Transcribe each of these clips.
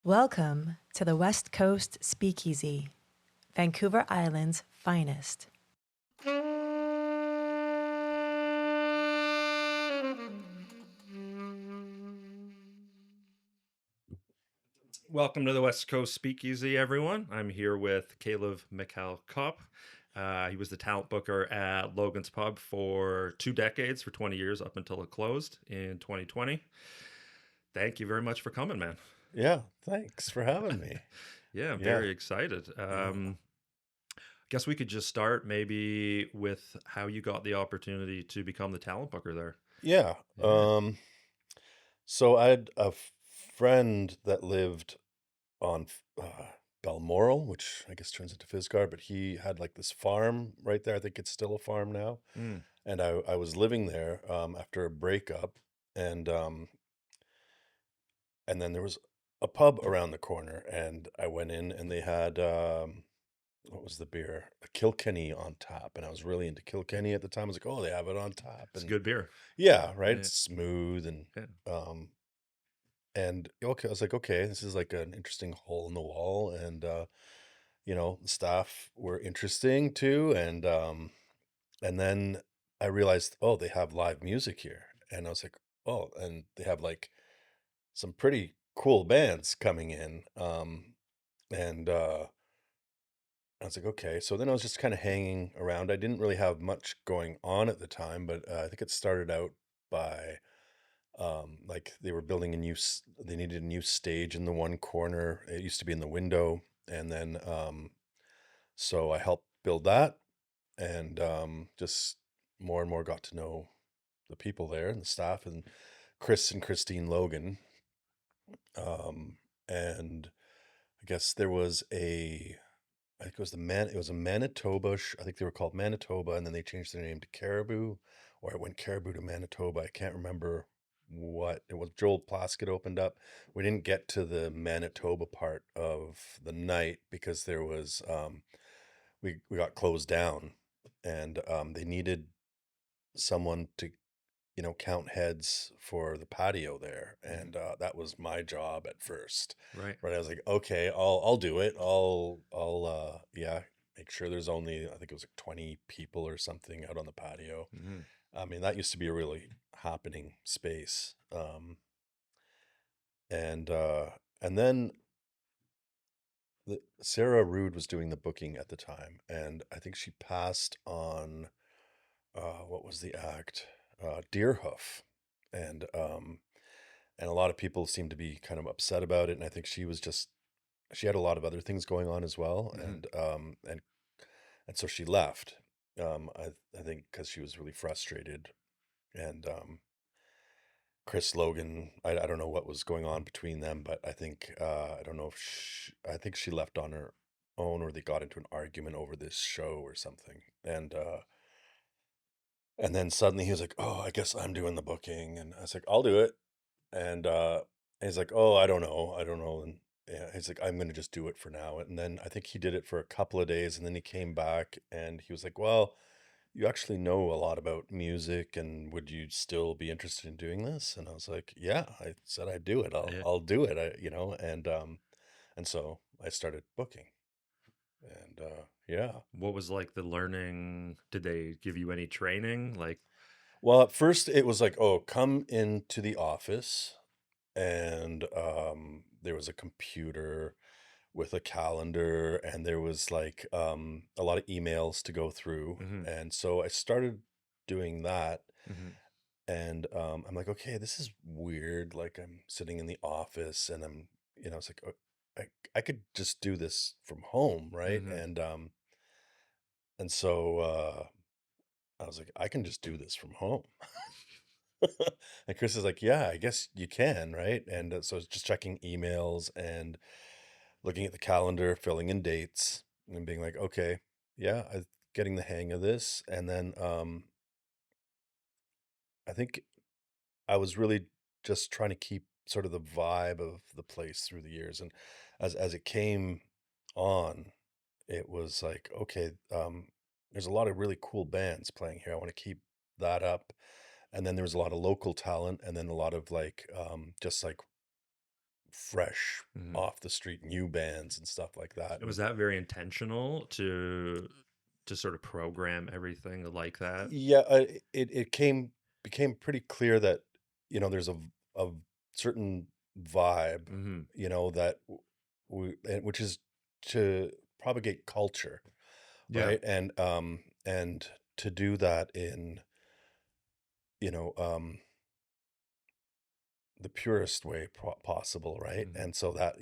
Welcome to the West Coast Speakeasy, Vancouver Island's finest. Welcome to the West Coast Speakeasy, everyone. I'm here with Kalev Mihkel Kaup. He was the talent booker at Logan's Pub for 2 decades, for 20 years, up until it closed in 2020. Thank you very much for coming, man. Yeah, thanks for having me. Yeah, I'm Yeah, very excited. yeah, Guess we could just start maybe with how you got the opportunity to become the talent booker there. yeah. Yeah. So I had a friend that lived on Balmoral, which I guess turns into Fisgard, but he had like this farm right there. I think it's still a farm now. Mm. And I was living there after a breakup, and um, and then there was a pub around the corner, and I went in, and they had what was the beer? A Kilkenny on tap, and I was really into Kilkenny at the time. I was like, oh, they have it on tap, It's a and good beer. yeah, right. Yeah. It's smooth Yeah. um and okay, I was like, okay, this is like an interesting hole in the wall, and the staff were interesting too, and then I realized, oh, they have live music here, and I was like, oh, and they have like some pretty cool bands coming in, and I was like, okay. So then I was just kind of hanging around. I didn't really have much going on at the time, but I think it started out by like they were building they needed a new stage in the one corner. It used to be in the window, and then so I helped build that, and just more and more got to know the people there and the staff and Chris and Christine Logan. Um, and I guess there was I think it was it was a Manitoba. I think they were called Manitoba, and then they changed their name to Caribou, or it went Caribou to Manitoba. I can't remember what it was. Joel Plaskett opened up. We didn't get to the Manitoba part of the night because there was we got closed down, and they needed someone to count heads for the patio there, Mhm. and that was my job at first. Right. Right, I was like, okay, I'll do it. Yeah, make sure there's only, I think it was like 20 people or something out on the patio. Mhm. I mean, that used to be a really happening space. And and then Sarah Rude was doing the booking at the time, and I think she passed on what was the act? Deerhoof. And and a lot of people seemed to be kind of upset about it, and I think she had a lot of other things going on as well, Mhm. and so she left. I think because she was really frustrated, and Chris Logan, I don't know what was going on between them, but I think I don't know if I think she left on her own, or they got into an argument over this show or something, and then suddenly he was like, oh, I guess I'm doing the booking, and I was like, I'll do it. And he's like, "Oh, I don't know." And yeah, he's like, "I'm gonna just do it for now." And then I think he did it for a couple of days, and then he came back and he was like, "Well, you actually know a lot about music, and would you still be interested in doing this?" And I was like, "Yeah." I said I'd do it. Yeah. I'll do it. And so I started booking, and yeah. What was like the learning? Did they give you any training? Like, Well, at first it was like, "Oh, come into the office," and there was a computer with a calendar, and there was like a lot of emails to go through, hmm and so I started doing that, hmm and I'm like, okay, this is weird, like I'm sitting in the office, and it's like, I could just do this from home, right? hmm And so I was like, I can just do this from home. And Chris is like, yeah, I guess you can, right? And so it's just checking emails and looking at the calendar, filling in dates, and being like, okay, yeah, I'm getting the hang of this. And then I think I was really just trying to keep sort of the vibe of the place through the years. And as it came on, it was like, okay, there's a lot of really cool bands playing here. I want to keep that up. And then there was a lot of local talent, and then a lot of like just like fresh, Mhm. off the street, new bands and stuff like that. Was And that very intentional to sort of program everything like that? yeah, it became pretty clear that there's a certain vibe, Mhm. that which is to propagate culture, Yeah. right? And to do that in you know the purest way possible, right? Mhm. And so that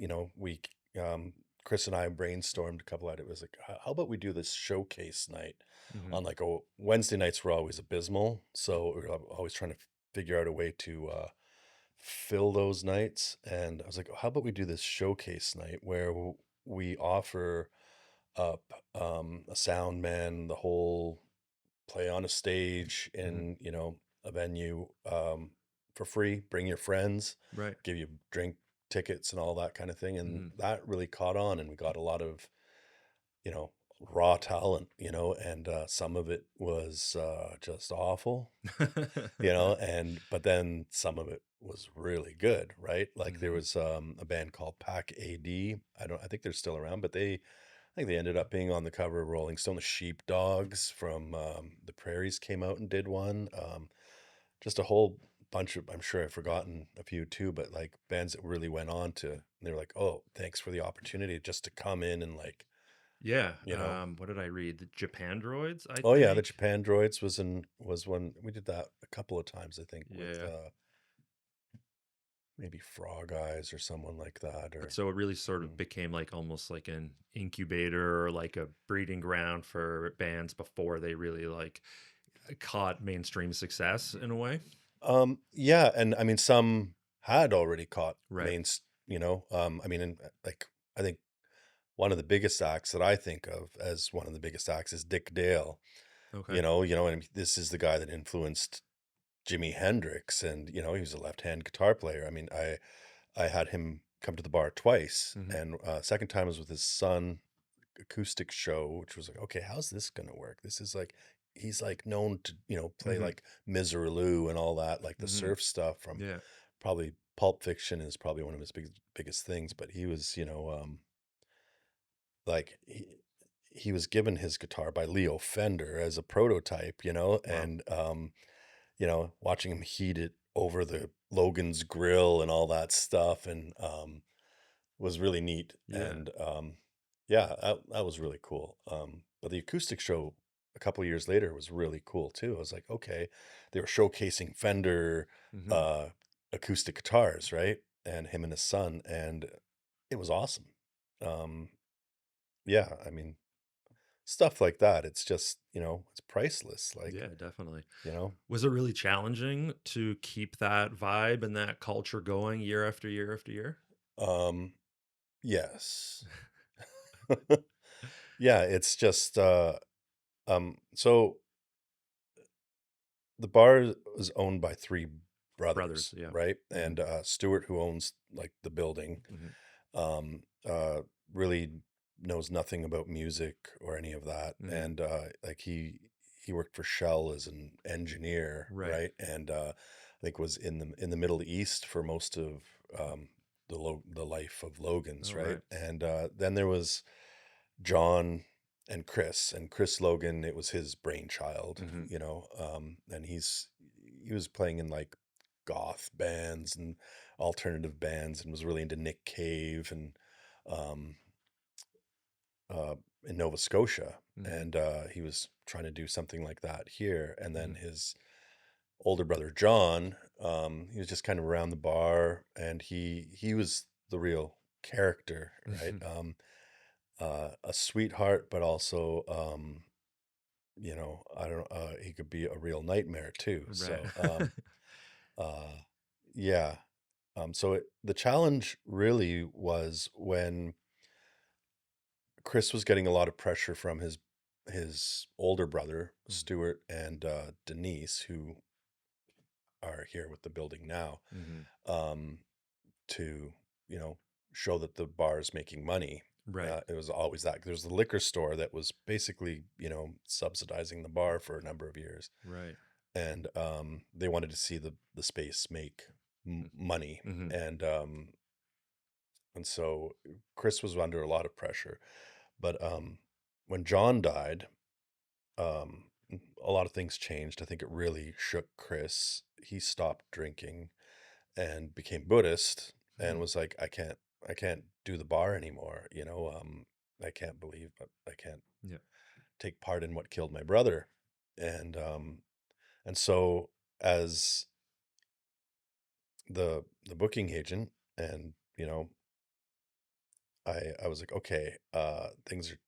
um Chris and I brainstormed a couple of it was like, how about we do this showcase night Mhm. on like a Wednesday nights were always abysmal, so we were always trying to figure out a way to fill those nights. And I was like, how about we do this showcase night where we offer up a sound man, the whole play on a stage Mhm. in a venue, for free, bring your friends, Right. give you drink tickets and all that kind of thing. And Mhm. that really caught on, and we got a lot of you know raw talent, and some of it was just awful, and but then some of it was really good, right? Like there Mhm. was a band called Pack AD. I think they're still around, but I think they ended up being on the cover of Rolling Stone. The Sheepdogs from the Prairies came out and did one. Just a whole bunch of, I'm sure I've forgotten a few too, but like bands that really went on to, they were like, oh, thanks for the opportunity just to come in and like, Yeah. you know, What did I read? The Japan Droids, I oh yeah, the think. Japan Droids was one we did that a couple of times, I think, with Yeah. maybe Frog Eyes or someone like that, But or so it really sort of mm. became like almost like an incubator or like a breeding ground for bands before they really like caught mainstream success in a way. Yeah, and I mean some had already caught Right. I mean, and like I think one of the biggest acts that I think of as one of the biggest acts is Dick Dale. Okay. And this is the guy that influenced Jimi Hendrix, and he was a left-hand guitar player. I mean, I had him come to the bar twice, Hmm. and second time was with his son acoustic show, which was like, okay, how's this gonna work? This is like he's like known to play Hmm. like Miserlou and all that, like the Hmm. surf stuff from Yeah. probably Pulp Fiction is probably one of his biggest things. But he was like he was given his guitar by Leo Fender as a prototype, Wow. and watching him heat it over the Logan's grill and all that stuff, and was really neat. Yeah. And yeah, that was really cool. But the acoustic show a couple of years later was really cool too. I was like, okay, they were showcasing Fender Hmm. uh, acoustic guitars, right? And him and his son, and it was awesome. Um, yeah, I mean, stuff like that. It's just it's priceless. Like Yeah, definitely. you know, Was it really challenging to keep that vibe and that culture going year after year after year? um, yes, yeah. It's just so the bar is owned by three Brothers, brothers, yeah. right? Hmm. And Stuart, who owns like the building, Hmm. um, really knows nothing about music or any of that. Hmm. And like he worked for Shell as an engineer, Right. right? And I think was in the Middle East for most of the life of Logan's, All right? right. And then there was John and Chris Logan, it was his brainchild, Hmm. and he was playing in like goth bands and alternative bands, and was really into Nick Cave and um uh in Nova Scotia. Hmm. And he was trying to do something like that here. And then Hmm. his older brother John, he was just kind of around the bar, and he was the real character, right? A sweetheart, but also, I don't he could be a real nightmare too. Right. So, uh, yeah. The challenge really was when Chris was getting a lot of pressure from his older brother Stuart and Denise, who are here with the building now, Hmm. um, to you know show that the bar is making money. Right. It was always that there's the liquor store that was basically subsidizing the bar for a number of years, Right. and they wanted to see the space make money. Hmm. And And so Chris was under a lot of pressure. But when John died, um, a lot of things changed. I think it really shook Chris. He stopped drinking and became Buddhist and Mm. was like, I can't do the bar anymore. I can't believe, but I can't Yeah. take part in what killed my brother. And so as the booking agent, and I was like, okay, things are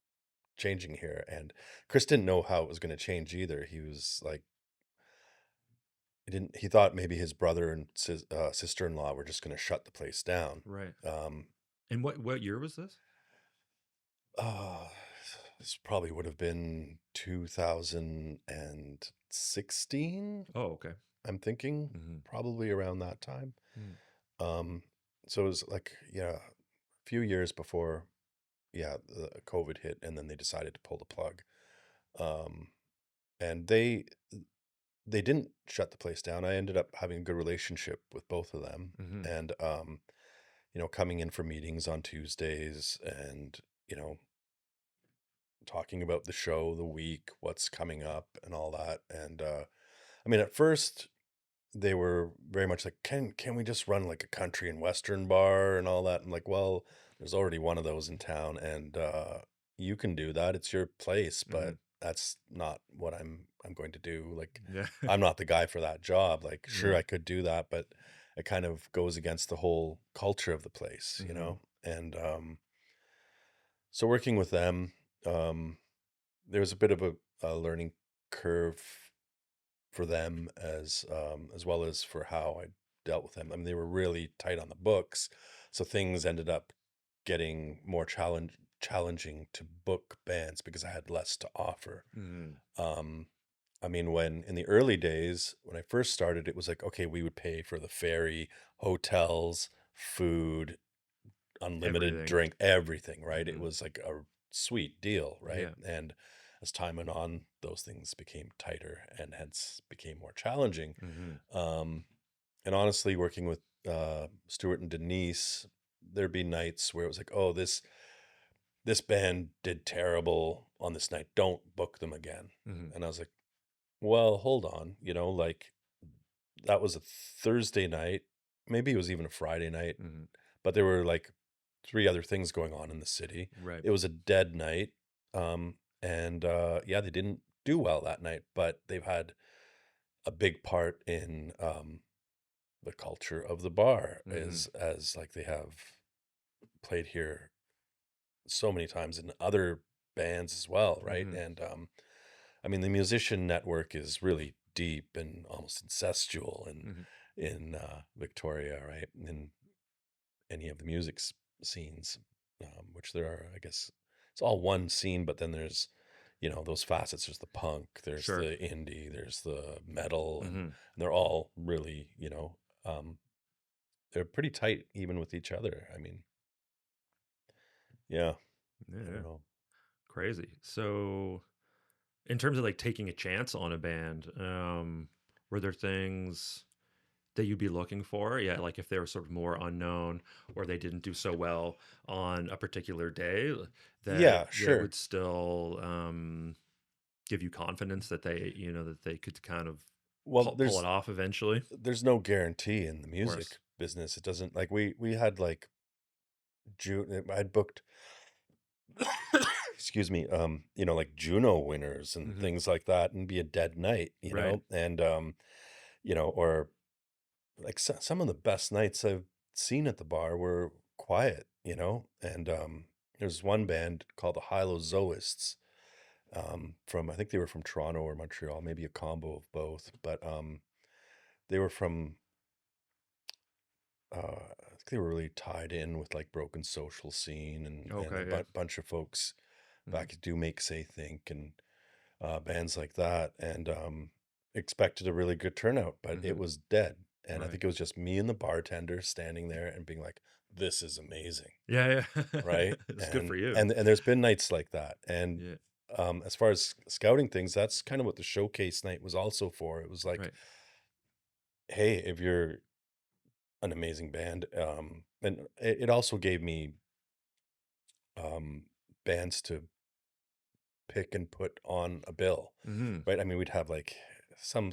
changing here. And Chris didn't know how it was going to change either. He was like, he thought maybe his brother and sister-in-law were just going to shut the place down. Right. Um, And what year was this? uh, this probably would have been 2016. Oh, okay. I'm thinking Mm-hmm. probably around that time. Mm. Um, so it was like, yeah, a few years before, yeah, the COVID hit, and then they decided to pull the plug. Um, and they didn't shut the place down. I ended up having a good relationship with both of them, Mm-hmm. and coming in for meetings on Tuesdays, and talking about the show, the week, what's coming up, and all that. And I mean, at first they were very much like, can we just run like a country and western bar and all that? I'm like, well, there's already one of those in town, and you can do that. It's your place, Mm-hmm. but that's not what I'm going to do. Like, Yeah. I'm not the guy for that job. Like, sure, Yeah. I could do that, but it kind of goes against the whole culture of the place, Mm-hmm. And so working with them, there was a bit of a learning curve for them, as well as for how I dealt with them. I mean, they were really tight on the books, so things ended up getting more challenging to book bands because I had less to offer. Mm-hmm. Um, I mean, when in the early days, when I first started, it was like, okay, we would pay for the ferry, hotels, food, unlimited Everything. drink, everything, right? It Mm-hmm. was like a sweet deal, right? Yeah. And as time went on, those things became tighter and hence became more challenging. Mm-hmm. Um, and honestly, working with Stuart and Denise, there'd be nights where it was like, oh, this band did terrible on this night. Don't book them again. Mm-hmm. And I was like, well, hold on, like that was a Thursday night. Maybe it was even a Friday night, Mm-hmm. but there were like three other things going on in the city. Right. It was a dead night. And yeah, they didn't do well that night, but they've had a big part in the culture of the bar, Mm-hmm. as like they have played here so many times in other bands as well, right? Mm-hmm. And I mean, the musician network is really deep and almost incestual Mm-hmm. in Victoria, right? In any of the music scenes, which there are, I guess it's all one scene, but then there's, those facets. There's the punk, there's Sure. the indie, there's the metal, and Mm-hmm. they're all really, um, they're pretty tight even with each other. I mean, yeah, Yeah. I Yeah. don't know. Crazy. So, in terms of like taking a chance on a band, were there things that you'd be looking for? Yeah, like if they were sort of more unknown or they didn't do so well on a particular day, that Yeah, that sure. would still give you confidence that that they could kind of Well, pull it off eventually. there's no guarantee in the Of course. music business. It doesn't, like, we had like June. I'd booked excuse me, like Juno winners and Hmm. things like that, and be a dead night, Right. and or like some of the best nights I've seen at the bar were quiet, and there's one band called the Hylozoists, from, I think they were from Toronto or Montreal, maybe a combo of both, but they were from I think they were really tied in with like Broken Social Scene, and a Okay. Yeah. bunch of folks Hmm. back at Do Make Say Think, and bands like that, and expected a really good turnout, but it Hmm. was dead. And I Right. think it was just me and the bartender standing there and being like, "This is amazing," Yeah. Yeah. right? It's good for And you. and and there's been nights like that, and Yeah. as far as scouting things, that's kind of what the showcase night was also for. It was like, Right. hey, if you're an amazing band. And it also gave me um, bands to pick and put on a bill, Hmm. right? I mean, we'd have like some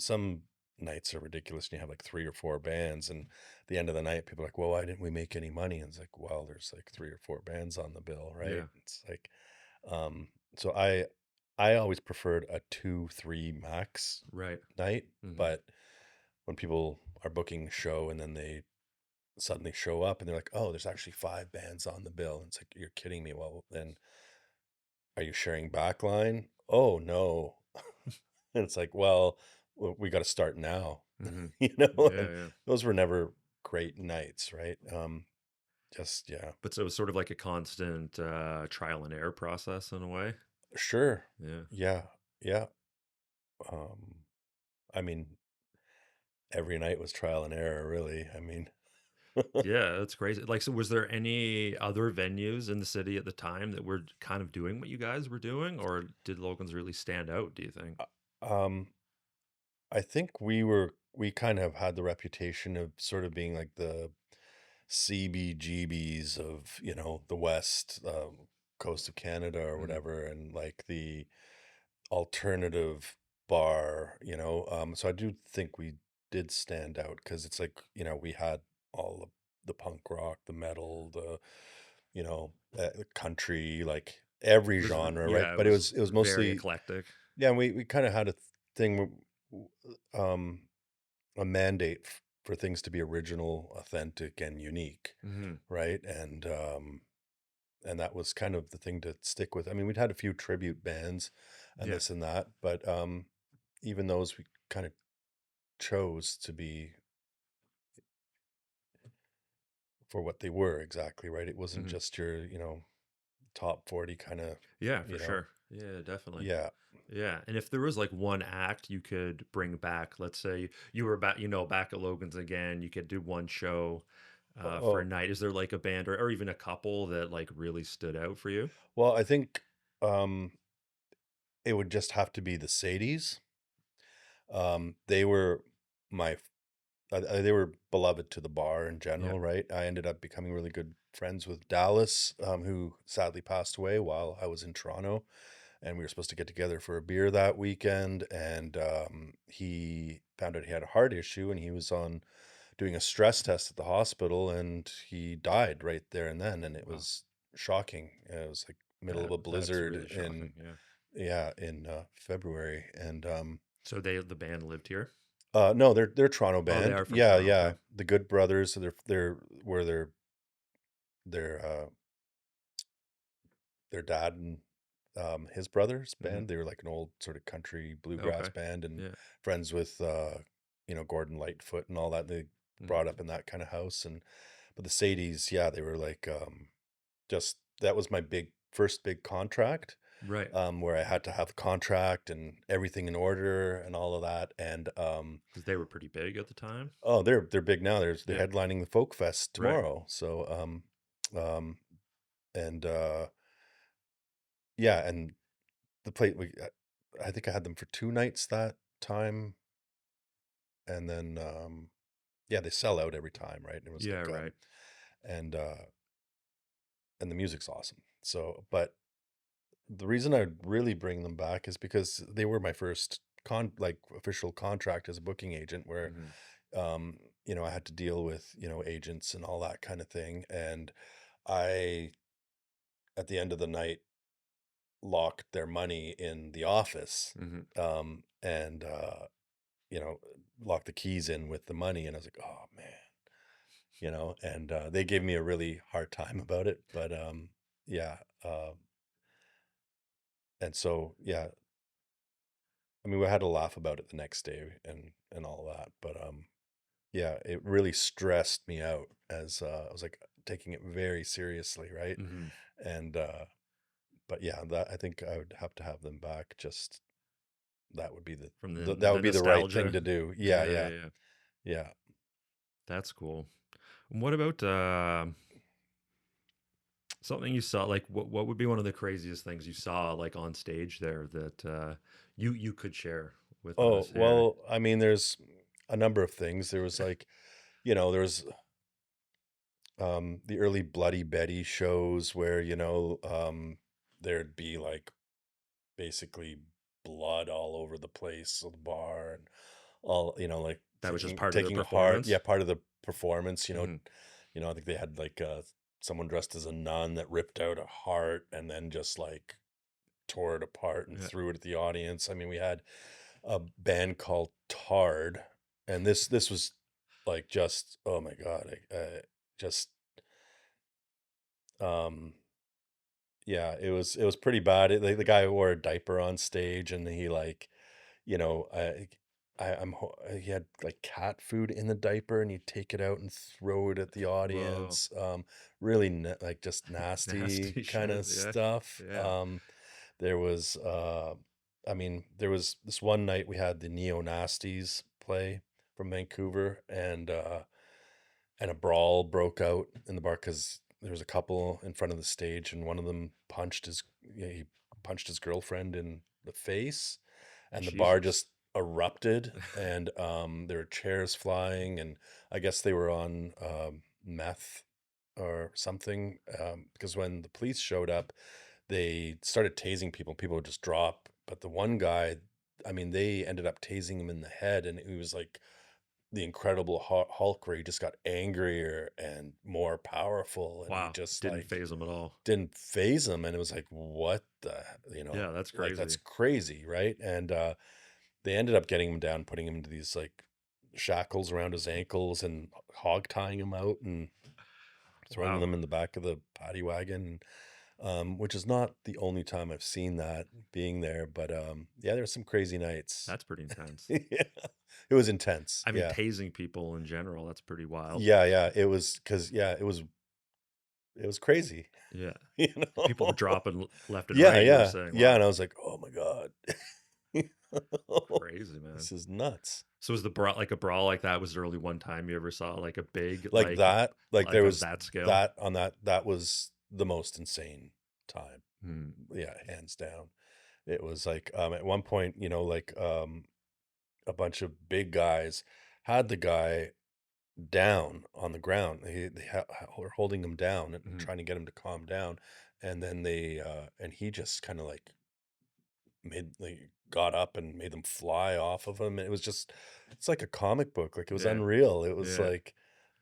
nights are ridiculous, and you have like 3 or 4 bands, and at the end of the night, people are like, "Well, why didn't we make any money?" And it's like, "Well, there's like 3 or 4 bands on the bill, right?" Yeah. It's like, um, so I always preferred a 2, 3 max Right. night, Hmm. but when people are booking a show and then they suddenly show up and they're like, "Oh, there's actually 5 bands on the bill," and it's like, "You're kidding me." Well, then are you sharing backline? Oh no. And it's like, well, we got to start now, Hmm. you know, Yeah. and Yeah. those were never great nights, right? Just, yeah, But so it was sort of like a constant trial and error process in a way. sure. Yeah. Yeah. Yeah. Um, I mean, every night was trial and error, really. I mean, Yeah, that's crazy. Like, so was there any other venues in the city at the time that were kind of doing what you guys were doing, or did Logan's really stand out, do you think? um, I think we kind of had the reputation of sort of being like the CBGBs of, the West coast of Canada or Hmm. whatever, and like the alternative bar, so I do think we did stand out because it's like, we had all of the punk rock, the metal, the country, like every It was, genre, right? yeah, it But it was was it was very mostly, eclectic. yeah, we kind of had a thing a mandate for things to be original, authentic, and unique, Hmm. right? And that was kind of the thing to stick with. I mean, we'd had a few tribute bands and Yeah. this and that, but even those we kind of chose to be for what they were exactly, right? It wasn't Hmm. just your, top 40 kind of, Yeah, for you know, sure. Yeah, definitely. yeah. Yeah, and if there was like one act you could bring back, let's say you were back, back at Logan's again, you could do one show for a Oh, night. Is there like a band or even a couple that like really stood out for you? well, I think um it would just have to be the Sadies. They were my they were beloved to the bar in Yeah. general, right? I ended up becoming really good friends with Dallas, who sadly passed away while I was in Toronto, and we were supposed to get together for a beer that weekend. And he found out he had a heart issue, and he was on doing a stress test at the hospital, and he died right there and then. And it Wow. was shocking. It was like middle of a That's blizzard really in shocking. Yeah. yeah in February, and So the band lived here? no, they're Toronto Oh, they band. are from Yeah, Toronto. yeah. Okay. The Good Brothers, so they're where their their dad and his brother's Hmm. band. They were like an old sort of country bluegrass Okay. band, and Yeah. friends with Gordon Lightfoot and all that. They brought up Hmm. in that kind of house. And but the Sadies, yeah, they were like just that was my first big contract, Right. where I had to have the contract and everything in order and all of that. And Because they were pretty big at the time. oh, they're big now. They're Yeah. headlining the Folk Fest Right. tomorrow. So um and yeah, and the plate we I think I had them for 2 nights that time, and then yeah, they sell out every time, right? And it was Yeah. like Right. and uh and the music's awesome. So, but the reason I really bring them back is because they were my first like official contract as a booking agent, where Hmm. I had to deal with, agents and all that kind of thing. And I, at the end of the night, locked their money in the office, Hmm. and you know, locked the keys in with the money. And I was like, oh man, and they gave me a really hard time about it. But yeah, and so yeah, I mean, we had to laugh about it the next day and all that. But yeah, it really stressed me out as I was like taking it very seriously, right? Hmm. And but yeah, that I think I would have to have them back. Just that would be From that the would be the right thing nostalgia. to do. Yeah, Yeah. yeah, Yeah. Yeah. yeah. That's cool. And what about something you saw? Like, what would be one of the craziest things you saw like on stage there that you could share with Oh, us here? well, I mean, there's a number of things. There was like, there was. the early Bloody Betty shows where, there'd be like basically blood all over the place of the bar and all, like That was just taking part of the taking a heart, yeah, performance. part of the performance, Hmm. I think they had like someone dressed as a nun that ripped out a heart and then just like tore it apart and Yeah. threw it at the audience. I mean, we had a band called Tard, and this was like just, oh my God, just um yeah, it was pretty bad. The guy wore a diaper on stage, and he like, you know, he had like cat food in the diaper, and he'd take it out and throw it at the Whoa. audience. Really like just nasty Nasty kind shit. of Yeah. stuff. Yeah. There was, I mean, there was this one night we had the Neo Nasties play from Vancouver, and a brawl broke out in the bar because there was a couple in front of the stage, and one of them he punched his girlfriend in the face, and the bar Jesus. just erupted, and there were chairs flying, and I guess they were on meth or something, because when the police showed up, they started tasing people. People would just drop, but the one guy, I mean, they ended up tasing him in the head, and he was like the Incredible Hulk, where he just got angrier and more powerful, and he Wow. just Didn't like phase him at all. didn't phase him, and it was like, what the, Yeah, that's like that's crazy. crazy, right? And they ended up getting him down, putting him into these like shackles around his ankles and hog tying him out and throwing Wow. them in the back of the paddy wagon, which is not the only time I've seen that being there, but yeah, there's some crazy nights. That's pretty intense. Yeah, it was intense. I mean, Yeah. tasing people in general, that's pretty wild. Yeah, yeah, it was because yeah, it was crazy, Yeah. you People were know. dropping left and Yeah, right, you were yeah, saying. yeah, Wow. and I was like, oh my God, Crazy, man. this is nuts. So was the brawl like a brawl like that was the only one time you ever saw like a big Like that, like there of was that scale? that on that was the most insane time. Hmm. Yeah, hands down. It was like at one point, like a bunch of big guys had the guy down on the ground. They were holding him down and Hmm. trying to get him to calm down, and then and he just kind of like got up and made them fly off of him. And it's like a comic book. Like it was Yeah. unreal. It was Yeah.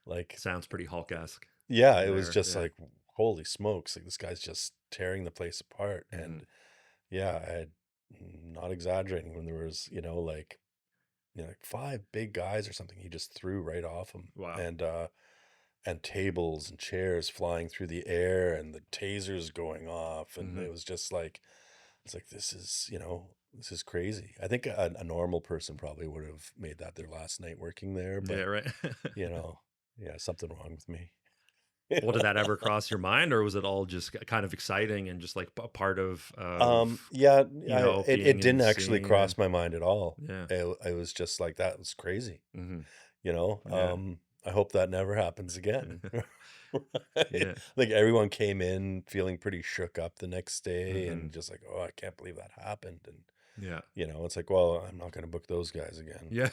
like Sounds pretty Hulk-esque yeah, it was there. just Yeah. like holy smokes! Like this guy's just tearing the place apart. Hmm. And yeah, not exaggerating when there was like five big guys or something he just threw right off him, Wow. and tables and chairs flying through the air and the tasers going off, and Hmm. it was just like it's like this is crazy. I think a normal person probably would have made that their last night working there, Yeah, but right. you know yeah, something wrong with me. Well, did that ever cross your mind, or was it all just kind of exciting and just like a part of Yeah, being it in didn't the actually scene? And cross my mind at all. yeah. It was just like that was crazy. Hmm. you know Yeah. um I hope that never happens again. Right? Yeah. Like everyone came in feeling pretty shook up the next day Hmm. and just like, oh, I can't believe that happened. And Yeah. it's like, well, I'm not going to book those guys again. Yeah.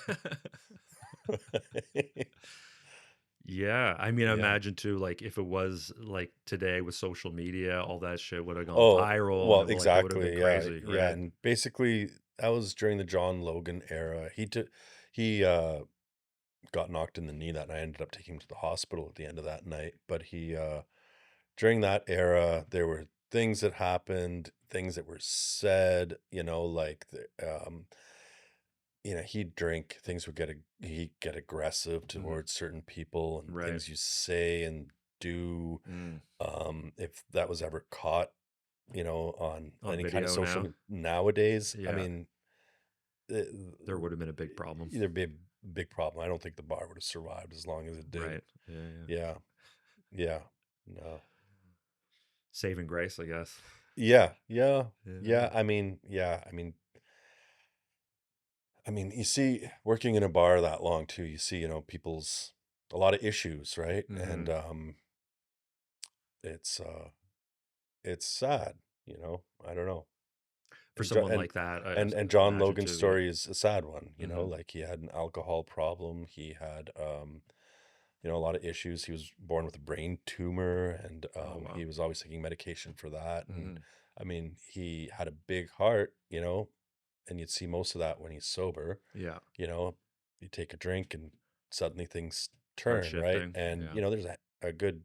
Yeah. I mean, I Yeah. imagine too, like if it was like today with social media, all that shit would have gone Oh, viral and well, like it would have been exactly. Yeah, crazy, yeah. right? And basically that was during the John Logan era. He got knocked in the knee that night. I ended up taking him to the hospital at the end of that night, but he during that era, there were things that happened, things that were said, like he'd drink, things he'd get aggressive Hmm. towards certain people, and Right. things you say and do, Mm. if that was ever caught, on On any kind of video now. nowadays, I Yeah. mean, it, There would have been a big problem. there'd be a big problem. I don't think the bar would have survived as long as it did. Right. Yeah. Yeah. Yeah, yeah, no. Saving grace, I guess. Yeah, yeah, Yeah. yeah. I mean, you see, working in a bar that long too, you see, people's a lot of issues, right? Hmm. And it's it's sad, I don't know. For And Jo- someone and like that, I and John imagine Logan's too. Yeah. story is a sad one, Hmm. like he had an alcohol problem. He had a lot of issues. He was born with a brain tumor, and Oh wow. he was always taking medication for that. And Hmm. I mean, he had a big heart, and you'd see most of that when he's sober. Yeah. You know, you take a drink and suddenly things Start turn, right? shifting. And, Yeah. there's a good,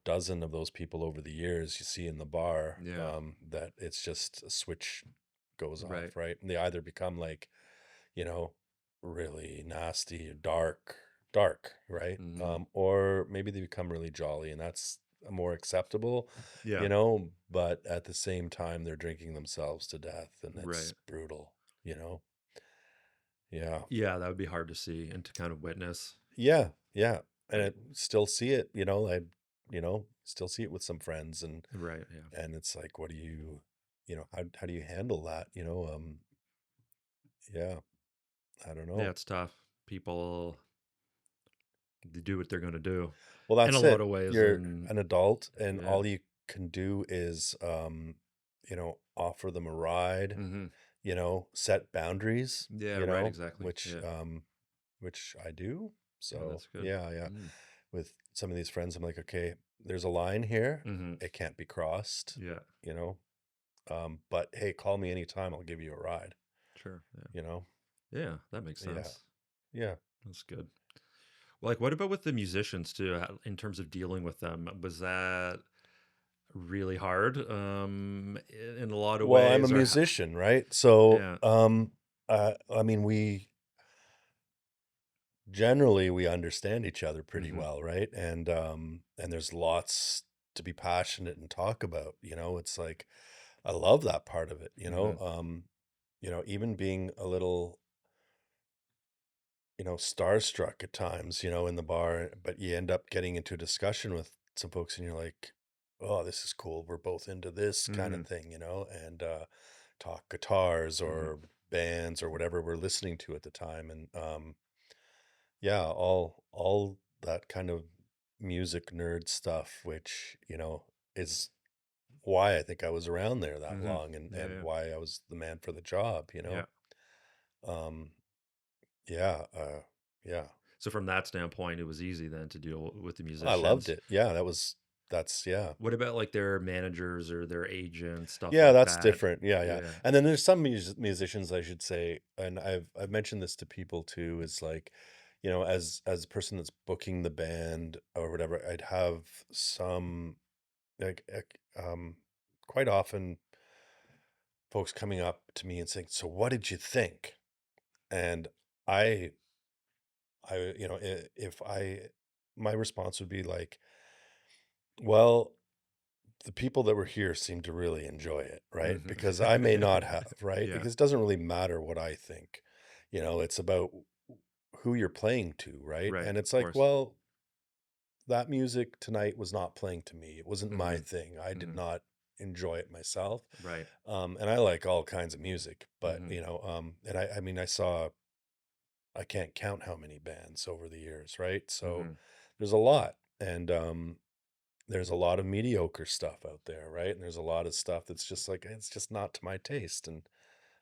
dozen of those people over the years you see in the bar, Yeah. that it's just a switch goes Right. off, right? And they either become like, you know, really nasty, dark, right? Hmm. Or maybe they become really jolly, and that's more acceptable, Yeah. but at the same time, they're drinking themselves to death, and it's Right. brutal, you know? Yeah. Yeah, that would be hard to see and to kind of witness. Yeah. Yeah. And I Right. still see it, still see it with some friends, Right. Yeah. and it's like, what do you, how do you handle that? Yeah, I don't Yeah, know. it's tough. People they do what they're going to do Well, in a that's lot it. of ways, You're and an adult, and yeah. all you can do is, offer them a ride, Hmm. set boundaries, Yeah. Right. Exactly. which, Yeah. which I do. Yeah. So That's good. yeah, yeah. Mm. With some of these friends, I'm like, okay, there's a line here. Hmm. It can't be crossed, Yeah. you know. But hey, call me anytime. I'll give you a ride, Sure. Yeah. you know. Yeah. That makes Yeah, sense. yeah. That's good. Well, like, what about with the musicians too? In terms of dealing with them, was that really hard? In a lot of Well, I'm a ways, or musician, right? So, yeah. I mean, we understand each other pretty Hmm. well, right? And there's lots to be passionate and talk about, it's like I love that part of it, Hmm. even being a little, starstruck at times, in the bar, but you end up getting into a discussion with some folks and you're like, oh, this is cool, we're both into this kind of Hmm. thing, and talk guitars Hmm. or bands or whatever we're listening to at the time. And yeah, all that kind of music nerd stuff, which, is why I think I was around there that Hmm. long, and Yeah. Yeah. why I was the man for the job. Yeah. Um, yeah, yeah. So from that standpoint, it was easy then to deal with the I loved musicians. it. Yeah, that's yeah. What about like their managers or their agents, stuff Yeah, like that's that? different. Yeah, yeah. Yeah. And then there's some musicians, I should say, and I've mentioned this to people too, is like, as a person that's booking the band or whatever, I'd have some like quite often folks coming up to me and saying, "So what did you think?" And I if I my response would be like, "Well, the people that were here seem to really enjoy it, right? Hmm. Because I may not have, right? Yeah. Because it doesn't really matter what I think. It's about who you're playing to, right? Right. And it's Of like, course. well, that music tonight was not playing to me. It wasn't my Hmm. thing. I did Hmm. not enjoy it myself. Right. And I like all kinds of music, but Hmm. and I mean, I can't count how many bands over the years, right? So Hmm. there's a lot. And there's a lot of mediocre stuff out there, right? And there's a lot of stuff that's just like, it's just not to my taste. And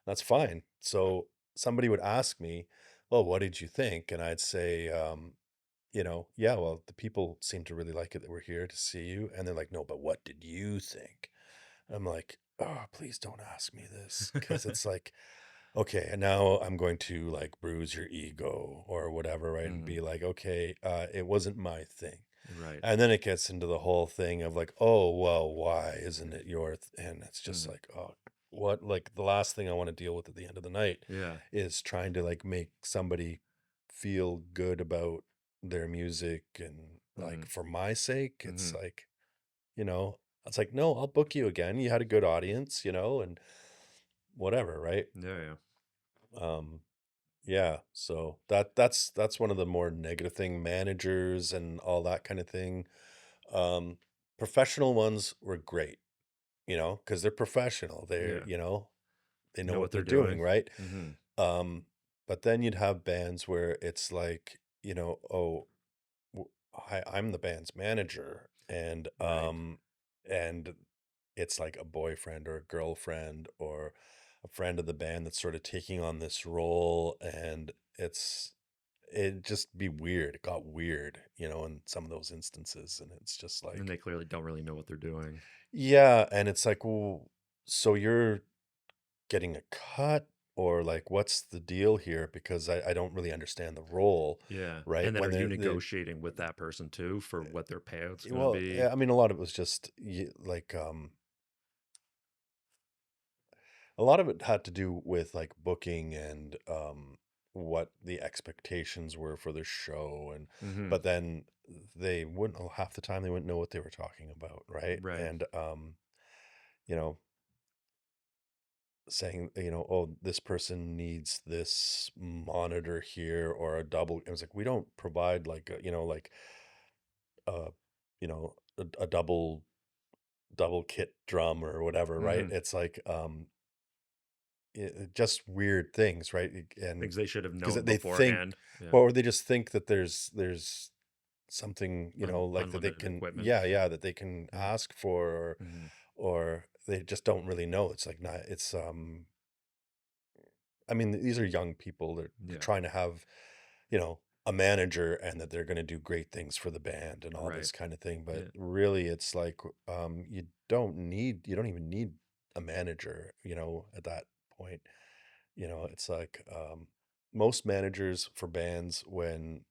that's fine. So somebody would ask me, well, what did you think? And I'd say, yeah, well, the people seem to really like it that we're here to see you. And they're like, no, but what did you think? I'm like, oh, please don't ask me this. Cause it's like, okay, and now I'm going to like bruise your ego or whatever, right? And Hmm. be like, okay, it wasn't my thing. Right. And then it gets into the whole thing of like, oh, well, why isn't it and it's just Hmm. like, oh, what? Like the last thing I want to deal with at the end of the night Yeah. is trying to like make somebody feel good about their music, and like Hmm. for my sake, it's Hmm. like, it's like, no, I'll book you again. You had a good audience, and whatever, right? Yeah. Yeah. Um, yeah, so that's one of the more negative thing, managers and all that kind of thing. Um, Professional ones were great, because they're professional. Yeah. They know Know what what they're they're doing, doing. right? Hmm. Um, but then you'd have bands where it's like, oh, I'm the band's manager, Right. and it's like a boyfriend or a girlfriend or a friend of the band that's sort of taking on this role, and it just be weird. It got weird, in some of those instances, and it's just And like, they clearly don't really know what they're doing. yeah, and it's like, well, so you're getting a cut, or like, what's the deal here? Because I don't really understand the role, Yeah. right? And then When are you they're negotiating with that person too for what their payout's going to well, be? yeah, I mean, a lot of it was just like, a lot of it had to do with like booking and what the expectations were for the show, and Hmm. but then they wouldn't, half the time they wouldn't know what they were talking about, right? Right. And you know saying, oh, this person needs this monitor here, or a double. It was like, we don't provide like like uh a double kit drum or whatever, right? Hmm. It's like just weird things, right? And Things they should have because known they think, beforehand. Yeah. well, or they just think that there's something, like that they Unlimited can, equipment. yeah, that they can Yeah. ask for, Hmm. or they just don't really know. It's like, not, it's I mean, these are young people. They're Yeah. trying to have, a manager, and that they're going to do great things for the band and all Right. this kind of thing. But Yeah. really, it's like, you don't even need a manager, at that point. It's like, most managers for bands, when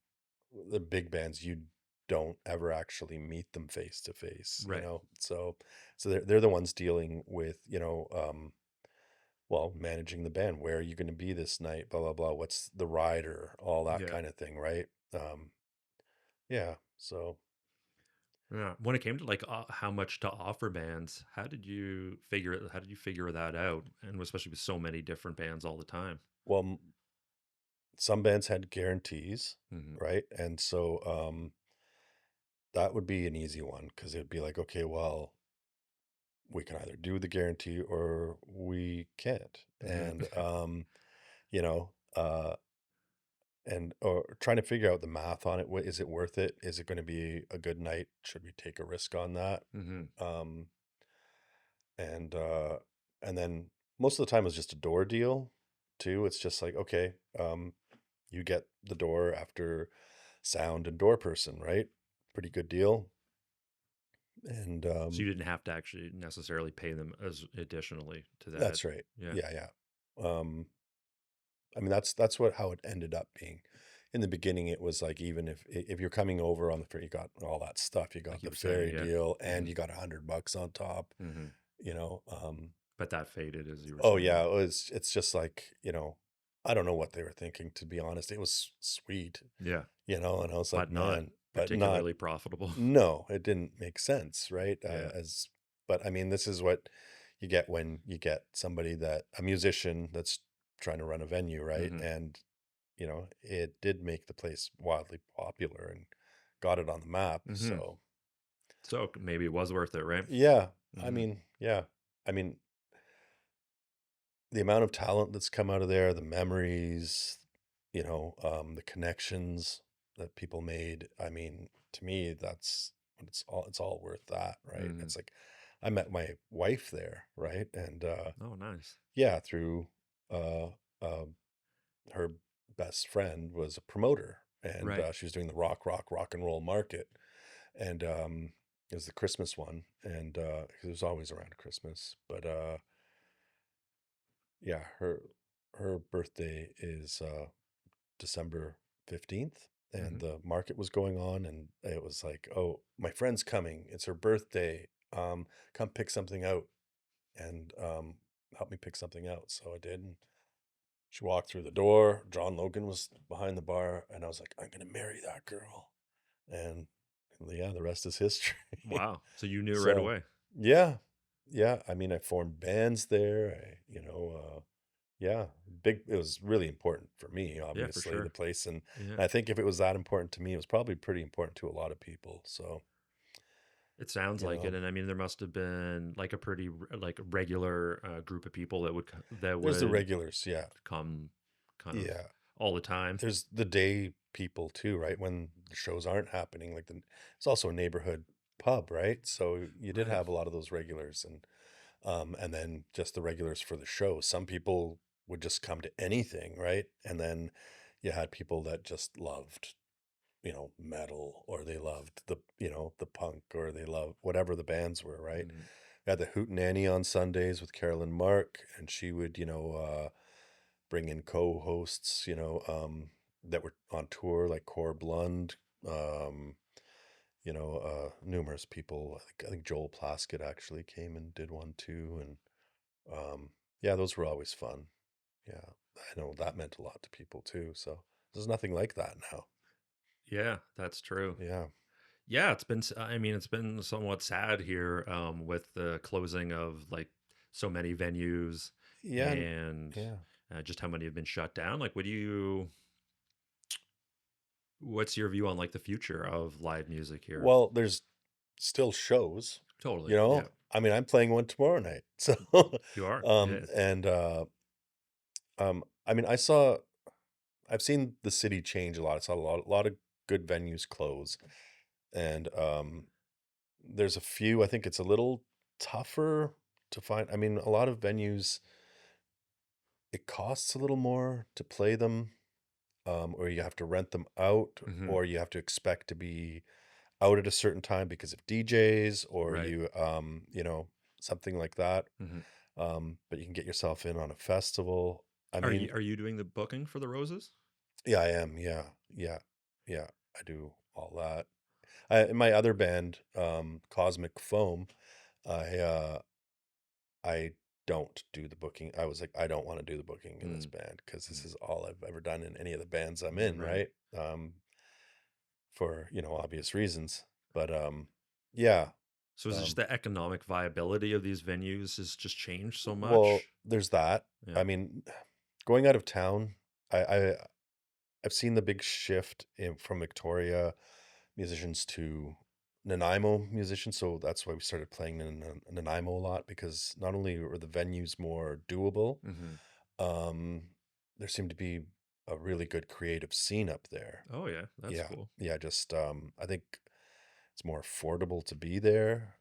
the big bands, you don't ever actually meet them face to face, Right. so they're the ones dealing with, well, managing the band. Where are you going to be this night? Blah blah blah. What's the rider? All that Yeah. kind of thing, right? Yeah. So, Yeah. When it came to like how much to offer bands, how did you figure that out? And especially with so many different bands all the time. well, some bands had guarantees, Hmm. right? And so, that would be an easy one, because it'd be like, okay, well, we can either do the guarantee or we can't. Hmm. And you know uh and or trying to figure out the math on it. Is it worth it? Is it going to be a good night? Should we take a risk on that? Hmm. um and uh and then most of the time it's just a door deal too. It's just like, okay, you get the door after sound and door person, right? Pretty good deal. And So you didn't have to actually necessarily pay them as additionally to that. that's right. Yeah. Yeah, yeah. I mean, that's what how it ended up being. In the beginning, it was like, even if you're coming over on the ferry, you got all that stuff. You Like got you the were saying, ferry yeah. deal, Hmm. and you got $100 on top. Hmm. You know. But that faded, as you were Oh saying. yeah, it's just like, I don't know what they were thinking, to be honest. It was sweet, Yeah. and I was like, But not man, but not. particularly profitable. No, it didn't make sense, right? Yeah. But I mean, this is what you get when you get somebody, a musician that's trying to run a venue, right? Hmm. And it did make the place wildly popular and got it on the map. Hmm. So, So maybe it was worth it, right? yeah, I Hmm. mean, yeah, I mean, the amount of talent that's come out of there, the memories, the connections that people made. I mean, to me, that's what it's all worth that, right? Hmm. It's like, I met my wife there, right? And Oh, nice. yeah, through uh, uh, her best friend was a promoter, and Right. she was doing the rock and roll market, and it was the Christmas one, and it was always around Christmas. But yeah, her birthday is December 15th, and Hmm. the market was going on, and it was like, oh, my friend's coming. It's her birthday. Come pick something out, and help me pick something out. So I did. And she walked through the door. John Logan was behind the bar, and I was like, I'm gonna marry that girl. And yeah, the rest is history. Wow. So you knew right So away. yeah, yeah. I mean, I formed bands there. Yeah, big. It was really important for me, Yeah, for obviously, the sure. place, and Yeah. I think if it was that important to me, it was probably pretty important to a lot of people. So, It sounds you like it, know, and I mean, there must have been like a pretty like regular group of people that that there's the would regulars, yeah, come kind of yeah. all the time. There's the day people too, right? When the shows aren't happening, like, it's also a neighborhood pub, right? So you did Right. have a lot of those regulars, and then just the regulars for the show. Some people would just come to anything, right? And then, you had people that just loved, metal, or they loved the punk, or they loved whatever the bands were, right? Mhm. We had the Hootenanny on Sundays with Carolyn Mark, and she would, bring in co-hosts, that were on tour, like Core Blund, um, numerous people. I think Joel Plaskett actually came and did one too, and yeah, those were always fun. Yeah, I know that meant a lot to people too. So there's nothing like that now. Yeah, that's true. Yeah, Yeah, I mean, it's been somewhat sad here with the closing of like so many venues yeah, and yeah. just how many have been shut down. Like, what's your view on like the future of live music here? Well, there's still shows, Totally. you Yeah. know. I mean, I'm playing one tomorrow night. So, You are. Yeah. and I mean, I've seen the city change a lot. I saw a lot of good venues close, and there's a few. I think it's a little tougher to find. I mean, a lot of venues, it costs a little more to play them, or you have to rent them out, Hmm. or you have to expect to be out at a certain time because of DJs, or Right. something like that. Hmm. But you can get yourself in on a festival. I Are mean, you doing the booking for the Roses? yeah, I am. Yeah, yeah, yeah. I do all that. In my other band, Cosmic Foam, I I don't do the booking. I was like, I don't want to do the booking in this Mm. band because this Mm. is all I've ever done in any of the bands I'm in, Right. right? For obvious reasons. But yeah. So is it just Um, the economic viability of these venues has just changed so well, much? there's that. Yeah. I mean, going out of town, I I've seen the big shift from Victoria musicians to Nanaimo musicians, so that's why we started playing in Nanaimo a lot, because not only were the venues more doable, Hmm. um, there seemed to be a really good creative scene up there. Oh yeah, that's Yeah, cool. yeah, just I think it's more affordable to be there,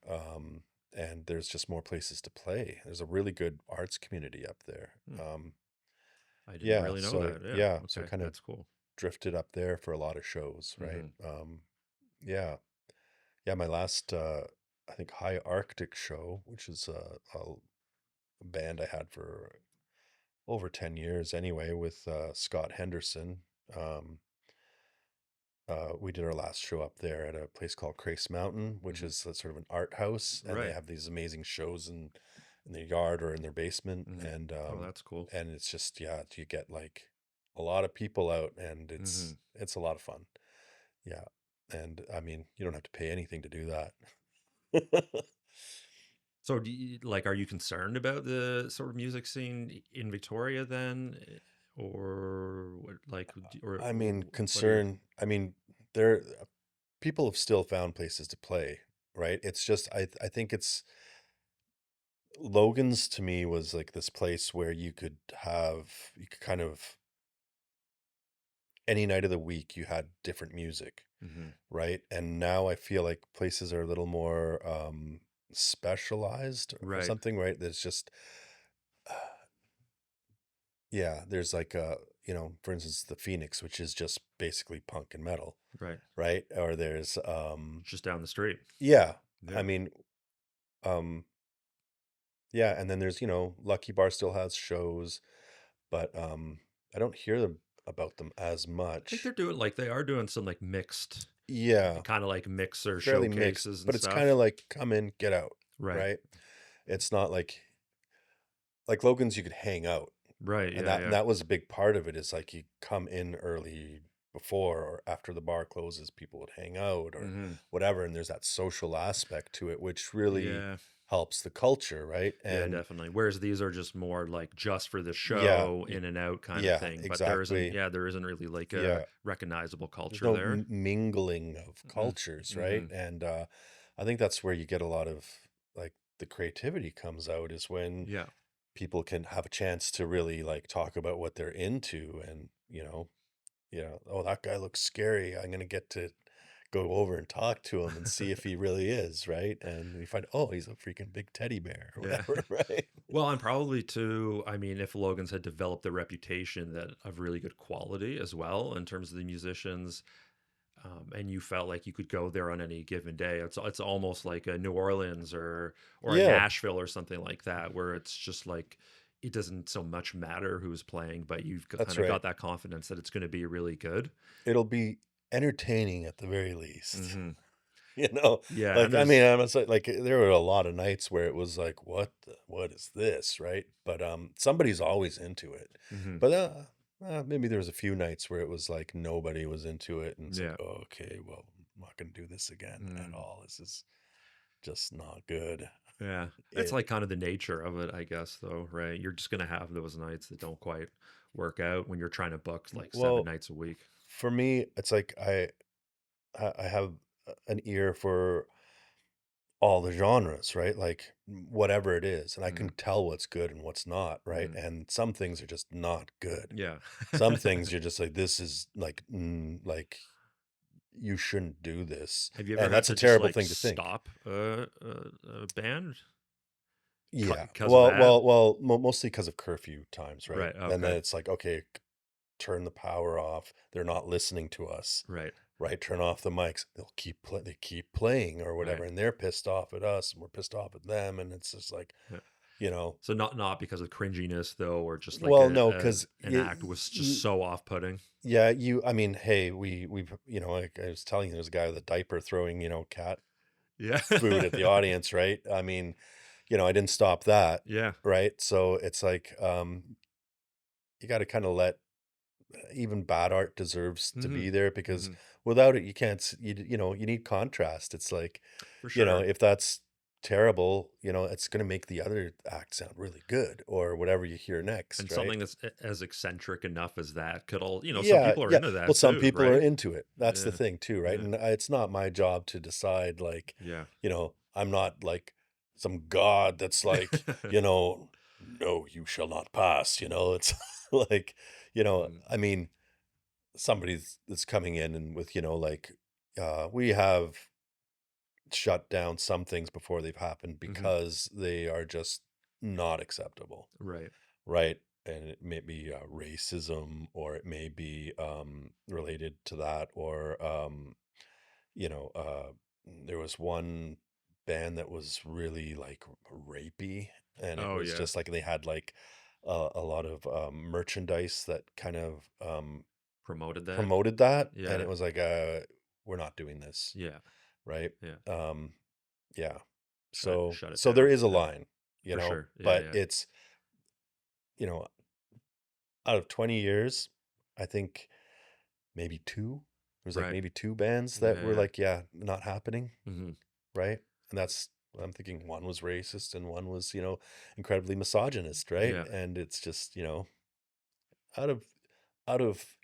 and there's just more places to play. There's a really good arts community up there. Hmm. I didn't Yeah, really know so that. Yeah. yeah, so Okay, kind of that's cool. drifted up there for a lot of shows, right? Hmm. Yeah. Yeah, my last I think High Arctic show, which is a band I had for over 10 years anyway, with Scott Henderson. Um, we did our last show up there at a place called Crace Mountain, which Hmm. is a sort of an art house, and they Right. have these amazing shows in their yard or in their basement, Hmm. Oh, that's cool. and it's just, yeah, you get like a lot of people out, and Hmm. it's a lot of fun. Yeah, and I mean, you don't have to pay anything to do that. So, are you concerned about the sort of music scene in Victoria then, or what? I mean, What are your? I mean, there people have still found places to play, right? It's just I think it's Logan's, to me, was like this place where you could kind of any night of the week you had different music, Hmm. right? And now I feel like places are a little more specialized or Right. something, right? There's just yeah, there's like for instance, the Phoenix, which is just basically punk and metal, Right. right? Or there's It's just down the street. yeah, I Yeah. mean, um yeah, and then there's, Lucky Bar still has shows, but I don't hear them about them as I think much. they are doing some like mixed, Yeah, kind of like mixer fairly mixed, showcases and but it's kind of stuff. like come in, get out, Right. right? It's not like Logan's, you could hang out, Right. and Yeah. that Yeah. was a big part of it, is like you come in early before or after the bar closes, people would hang out or Hmm. whatever, and there's that social aspect to it, which really Yeah. helps the culture, right? Yeah, And definitely. Whereas these are just more like just for the yeah, show, in and out kind of yeah, thing. But exactly. there isn't really like a Yeah, recognizable there's culture no there. mingling of Mm. cultures, right? Hmm. And I think that's where you get a lot of like the creativity comes out, is when Yeah. people can have a chance to really like talk about what they're into, and oh, that guy looks scary, I'm gonna get to go over and talk to him and see if he really is, right? And we find, oh, he's a freaking big teddy bear or Yeah. whatever, right? Well, and probably too, I mean, if Logan's had developed a reputation that of really good quality as well in terms of the musicians, and you felt like you could go there on any given day, it's almost like a New Orleans or a Yeah, Nashville or something like that, where it's just like it doesn't so much matter who's playing, but you've that's kind of right. got that confidence that it's going to be really good. It'll be entertaining at the very least. Hmm. You know, Yeah, and like, I mean, there's. I'm saying, like, there were a lot of nights where it was like, what is this, right? But somebody's always into it. Hmm. But maybe there was a few nights where it was like nobody was into it, and it's like, Yeah. oh, okay, well, I'm not gonna do this again at Mm. all. This is just not good. Yeah, it's It like kind of the nature of it, I guess, though, right? You're just gonna have those nights that don't quite work out when you're trying to book like seven well, nights a week. for me, it's like I have an ear for all the genres, right? Like whatever it is, and I can Hmm. tell what's good and what's not, right? Hmm. And some things are just not good. Yeah. Some things you're just like, this is like you shouldn't do this, Have you ever and had that's a to just terrible like thing to think. stop a band Yeah, because of that? mostly because of curfew times, right? Right. And then Okay. it's like, okay, turn the power off. They're not listening to us, Right. right? Turn off the mics. They keep playing or whatever, Right. and they're pissed off at us, and we're pissed off at them, and it's just like, Yeah. you know, So not because of cringiness though, or just like well, no, because an act was just so off putting. yeah, I mean, hey, like I was telling you, there's a guy with a diaper throwing, cat Yeah. food at the audience, right? I mean, I didn't stop that, Yeah. right? So it's like, you got to kind of let even bad art deserves to Hmm. be there, because Hmm. without it, you can't, you need contrast. It's like, For sure. if that's terrible, it's going to make the other act sound really good or whatever you hear And next, right? something that's as eccentric enough as that could all, some Yeah, people are yeah. into Well, that some too, people are right? into it. That's the Yeah. thing too, right? Yeah. And it's not my job to decide, like, Yeah. I'm not like some god that's like, no, you shall not pass, It's like, Mm. I mean, somebody that's coming in and with, like, we have shut down some things before they've happened Hmm. because they are just not acceptable, Right. right? And it may be racism, or it may be related to that, or you know, uh, there was one band that was really like rapey, and it Oh was yeah. just like they had like a lot of merchandise that kind of Promoted that. promoted that, and Yeah. it was like, we're not doing this, Yeah. right? Yeah. Um, yeah. Shut So shut it so there down. is a Yeah. line, For sure. Yeah. but Yeah. it's, you know, out of 20 years, I think maybe two. There's like Right. maybe two bands that Yeah. were Yeah. like, yeah, not happening, Hmm. right? And that's I'm thinking, one was racist and one was, incredibly misogynist, right? Yeah. And it's just, out of out of,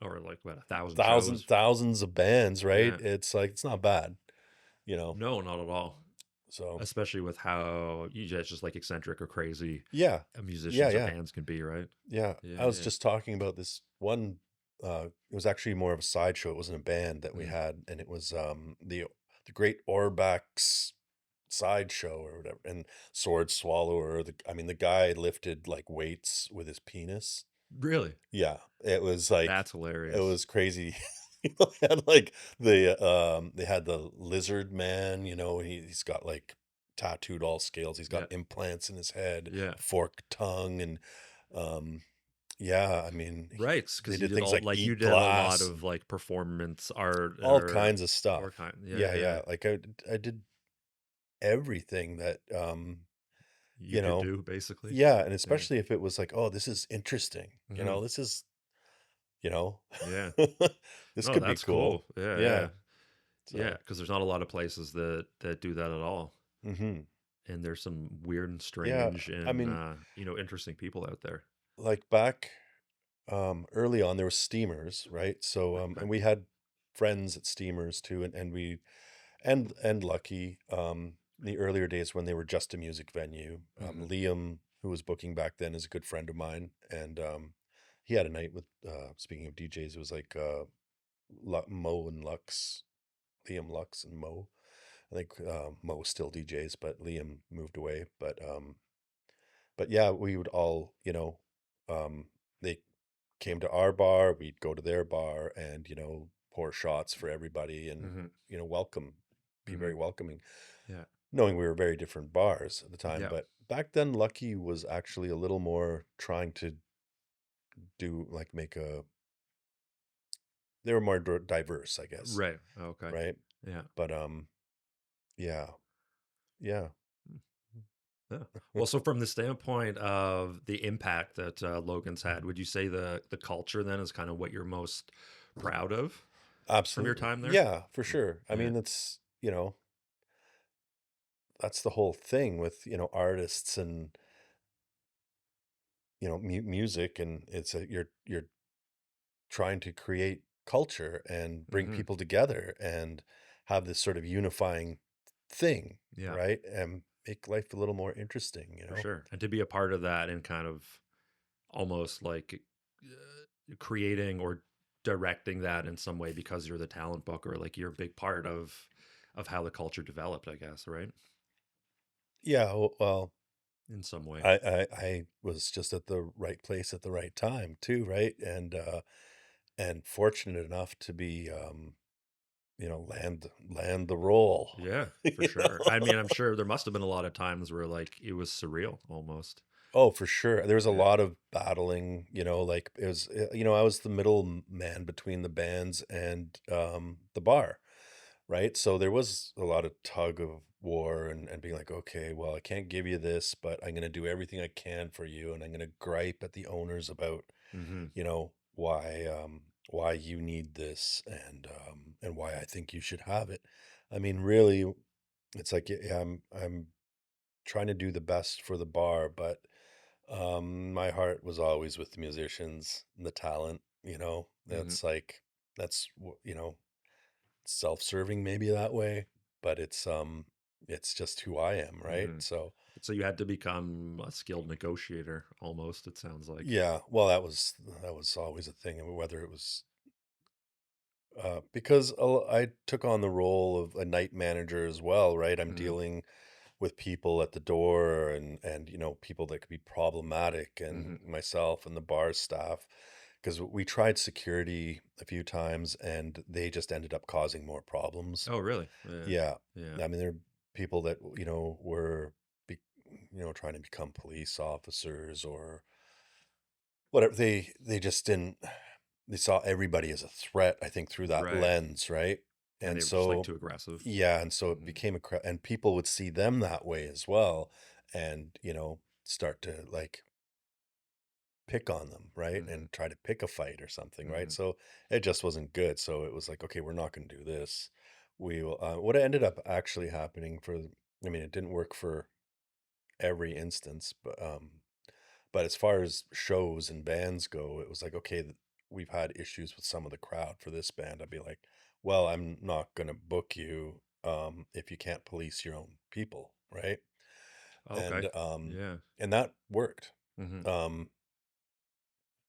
Or like what, 1,000 shows. thousands of bands, right? Yeah. It's like it's not bad, you know. No, not at all. So Especially with how you just like eccentric or crazy yeah. Yeah, musicians or yeah. bands can be, right? Yeah. Yeah. I was Yeah. just talking about this one, it was actually more of a sideshow. It wasn't a band that we Mm. had, and it was the Great Orbach's sideshow or whatever, and Sword Swallower, I mean, the guy lifted like weights with his penis. Really? Yeah, it was like That's it hilarious. was crazy. They had like they had the lizard man, he's got like tattooed all scales. He's got Yeah. implants in his head, Yeah. forked tongue, and um yeah, I mean, Right. they Because did things like you eat did a lot glass, of like performance art all kinds of or stuff. kind. Yeah. Yeah, Yeah. yeah. Like I did everything that You you could know, do basically. yeah, and Yeah. especially if it was like, oh, this is interesting. Hmm. This is, you know, Yeah. this No, could be that's cool. cool. Yeah. Yeah. Yeah. Yeah. So, Because there's not a lot of places that do that at all. mhm. And there's some weird and Yeah, strange I and mean, interesting people out there. like back early on, there were steamers, right? So Okay. and we had friends at steamers too, and we and Lucky, the earlier days when they were just a music venue. Hmm. Liam, who was booking back then, is a good friend of mine, and he had a night with, speaking of DJs, it was like Mo and Lux, Liam, Lux, and Mo. I think Mo still DJs, but Liam moved away. But yeah, we would all, they came to our bar, we'd go to their bar, and pour shots for everybody, and Mm-hmm. welcome, be Mm-hmm. very welcoming, Yeah. knowing we were very different bars at the time. Yeah. But back then, Lucky was actually a little more trying to do like make a. They were more diverse, I guess, Right. Okay. right? Yeah. But yeah, yeah. Yeah. Well, so from the standpoint of the impact that Logan's had, would you say the culture then is kind of what you're most proud of from your Absolutely. time there? Yeah, for sure. I Yeah. mean, it's, that's the whole thing with, artists and, music, and you're trying to create culture and bring Mm-hmm. people together and have this sort of unifying thing, Yeah. right? And make life a little more interesting, For sure. And to be a part of that and kind of almost like creating or directing that in some way because you're the talent booker, like you're a big part of how the culture developed, I guess, right? Yeah, well, In some way. I was just at the right place at the right time too, right? And fortunate enough to be land the role. Yeah, for You sure. I know? mean, I'm sure there must have been a lot of times where like it was surreal almost. Oh, for sure. There was a Yeah. lot of battling, like it was, I was the middle man between the bands and the bar, right? So there was a lot of tug of war and being like, okay, well, I can't give you this, but I'm going to do everything I can for you. And I'm going to gripe at the owners about, Mm-hmm. why you need this and why I think you should have it. I mean, really, it's like, yeah, I'm trying to do the best for the bar, but my heart was always with the musicians and the talent, Mm-hmm. That's like self-serving maybe that way, but it's just who I am, right? Mm-hmm. So, So you had to become a skilled negotiator almost, it sounds like. yeah, well, that was always a thing. I mean, whether it was because I took on the role of a night manager as well, right? I'm Mm-hmm. dealing with people at the door and people that could be problematic, Mm-hmm. and myself and the bar staff, because we tried security a few times and they just ended up causing more problems. Oh, really? Yeah. Yeah, Yeah. I mean, there are people that were be, trying to become police officers or whatever. They just didn't. They saw everybody as a threat, I think, through that Right. lens, right? And And they were just like so, too aggressive. yeah, and so it Mm-hmm. became and people would see them that way as well, and start to like pick on them, right? Mm-hmm. And try to pick a fight or something, right? Mm-hmm. So it just wasn't good. So it was like, okay, we're not going to do this. We will. What ended up actually happening I mean, it didn't work for every instance, but as far as shows and bands go, it was like, okay, we've had issues with some of the crowd for this band. I'd be like, well, I'm not going to book you if you can't police your own people, right? Okay. And Yeah. and that worked. Mm-hmm. Um,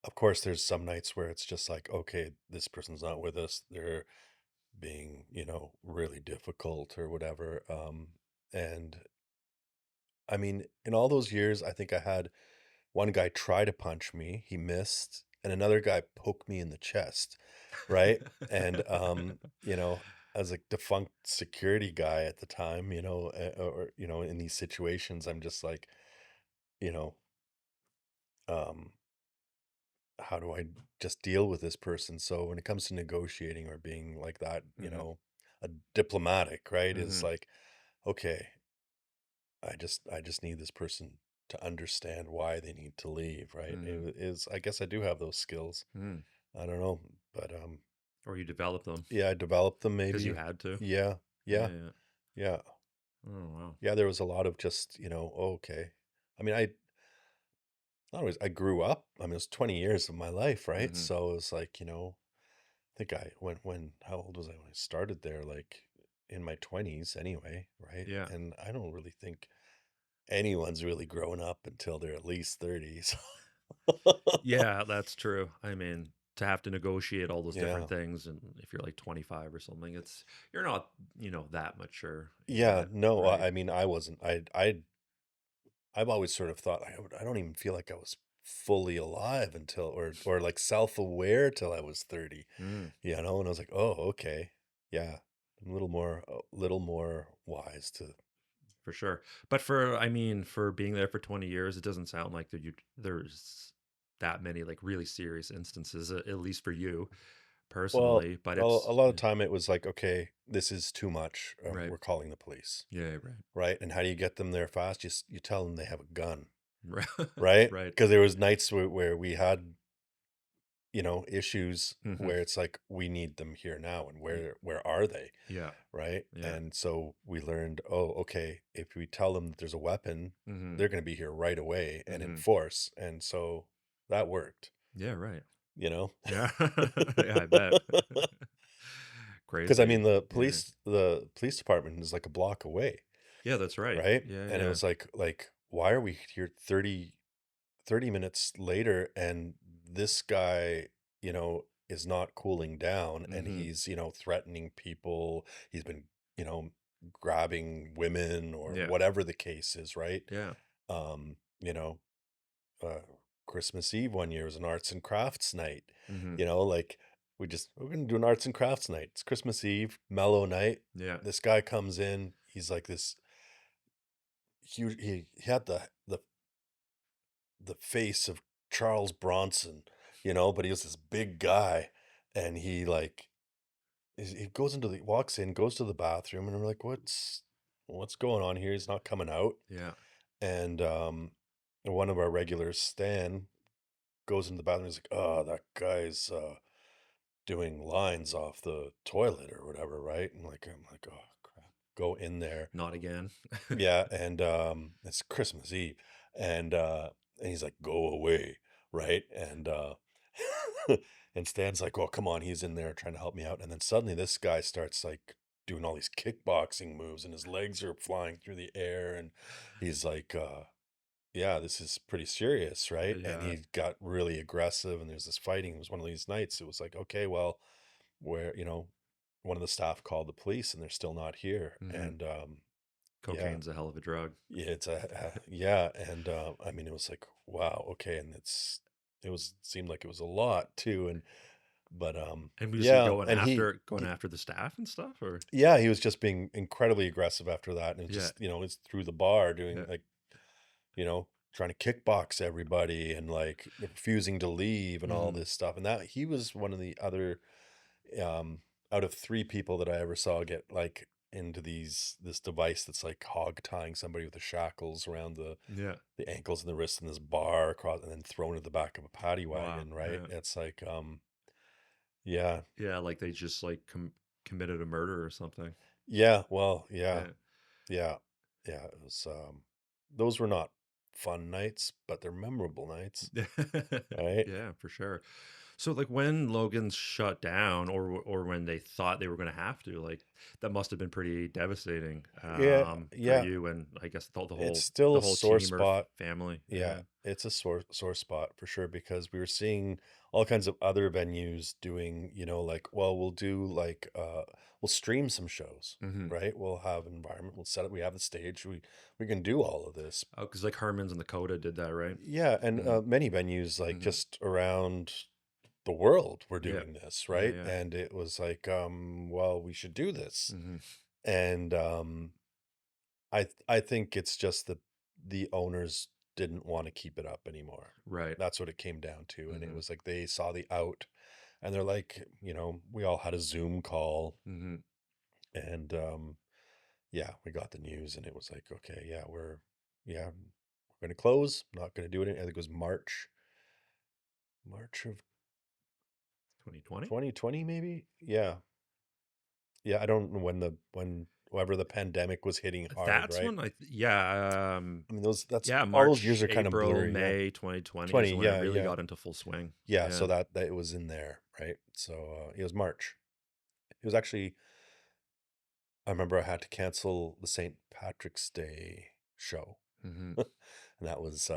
of course, there's some nights where it's just like, okay, this person's not with us. They're being, really difficult or whatever. And I mean, in all those years, I think I had one guy try to punch me, he missed, and another guy poked me in the chest, right? And as a defunct security guy at the time, in these situations, I'm just like, you know, um, how do I just deal with this person? So when it comes to negotiating or being like that, Mm-hmm. a diplomatic, right, is Mm-hmm. like, okay, I just need this person to understand why they need to leave, right? Mm-hmm. It is I guess I do have those skills. Mm-hmm. I don't know, but Or you develop them yeah, I developed them because you maybe. had to. Yeah, Yeah. yeah, Yeah. yeah, Oh, wow. yeah. There was a lot of just oh, okay. I mean, I grew up. I mean, it was 20 years of my life, right? Mm-hmm. So it was like I think I when how old was I when I started there? Like in my 20s, anyway, right? Yeah. And I don't really think anyone's really grown up until they're at least 30s. Yeah, that's true. I mean, to have to negotiate all those Yeah. different things, and if you're like 25 or something, you're not that mature Yeah, yet, no, right? I mean, I wasn't. I've always sort of thought I don't even feel like I was fully alive until or like self-aware till I was 30, Mm, you know, and I was like, "Oh, okay. Yeah. I'm a little more wise to." for sure. But for being there for 20 years, it doesn't sound like there's that many like really serious instances, at least for you Well, personally. But a it's lot of yeah, time it was like, "Okay, this is too much. right, We're calling the police." yeah, right, Right? And how do you get them there fast? You tell them they have a gun, right, right? right. Because there was nights where we had, issues Hmm. where it's like we need them here now, and Yeah, where are they? yeah, Right? yeah. And so we learned, oh, okay, if we tell them that there's a weapon, Hmm. they're going to be here right away and in Hmm. force. And so that worked, Yeah, right. you know? Yeah, yeah. I bet. Because I Crazy. mean, the Yeah, police the police department is like a block away, yeah. That's right. right? Yeah, And it yeah. was like why are we here 30 minutes later and this guy, is not cooling down, and Hmm. he's, threatening people. He's been, you know, grabbing women or Yeah, whatever the case is, right? yeah. Um, you know, uh Christmas Eve one year was an arts and crafts night. Hmm. Like we're gonna do an arts and crafts night. It's Christmas Eve, mellow night. Yeah. This guy comes in, he's like this huge he had the face of Charles Bronson, but he was this big guy, and he like he walks in, goes to the bathroom, and we're like, what's going on here? He's not coming out. Yeah. And one of our regulars, Stan, goes into the bathroom. He's like, "Oh, that guy's doing lines off the toilet or whatever, right?" And I'm like, "Oh crap!" Go in there, Not again. yeah, and it's Christmas Eve, and he's like, "Go away," right? And and Stan's like, "Oh, come on," he's in there trying to help me out, and then suddenly this guy starts like doing all these kickboxing moves, and his legs are flying through the air, and he's like, "Yeah, this is pretty serious, right?" And Yeah. he got really aggressive, and there's this fighting. It was one of these nights. It was like, okay, well, where one of the staff called the police, and they're still not here, Hmm. and yeah. Cocaine's a hell of a drug. Yeah, yeah, and I mean, it was like, wow, okay, and seemed like it was a lot too, and but And was he yeah, going and after the staff and stuff, or yeah, he was just being incredibly aggressive after that, and it yeah, just it's through the bar doing yeah. like trying to kickbox everybody and like refusing to leave and all Hmm. this stuff, and that he was one of the other um out of three people that I ever saw get like into this device that's like hog tying somebody with the shackles around Yeah. the ankles and the wrists in this bar across and then thrown at the back of a paddy Wow. wagon, right? Yeah. It's like, yeah, Yeah. Like they just like committed a murder or something. yeah, well, yeah, Yeah. yeah, yeah. It was, those were not fun nights, but they're memorable nights, right? Yeah, for sure. So like when Logan's shut down or when they thought they were going to have to, like that must have been pretty devastating Yeah, for yeah. you and I guess the, the It's whole still the a whole sore team or spot. family. Yeah, Yeah. it's a sore spot for sure because we were seeing all kinds of other venues doing, like, well, we'll do like we'll stream some shows, Hmm. right? We'll have an environment, we'll set it, we have the stage, we can do all of this. Oh, because like Herman's and the Coda did that, right? Yeah, and Hmm. many venues like Hmm. just around the world were Yeah. doing this, Yeah. right? Yeah. And it was like, well, we should do this. Hmm. And I think it's just that the owners didn't want to keep it up anymore. Right. That's what it came down to. And it Hmm. was like they saw the out and they're like, we all had a Zoom call Hmm. and yeah, we got the news and it was like, okay, yeah, we're gonna close, not gonna do it. I think it was March of 2020. 2020, maybe. Yeah. Yeah, I don't know when whenever the pandemic was hitting hard, That's right? when yeah, I mean that's yeah, all those March, years are kind of April, blurry. Yeah. May 2020 is 20, when it yeah, really yeah. got into full swing. Yeah, so Yeah. that it was in there, right? So it was March. It was actually, I remember I had to cancel the St. Patrick's Day show. Hmm. And that was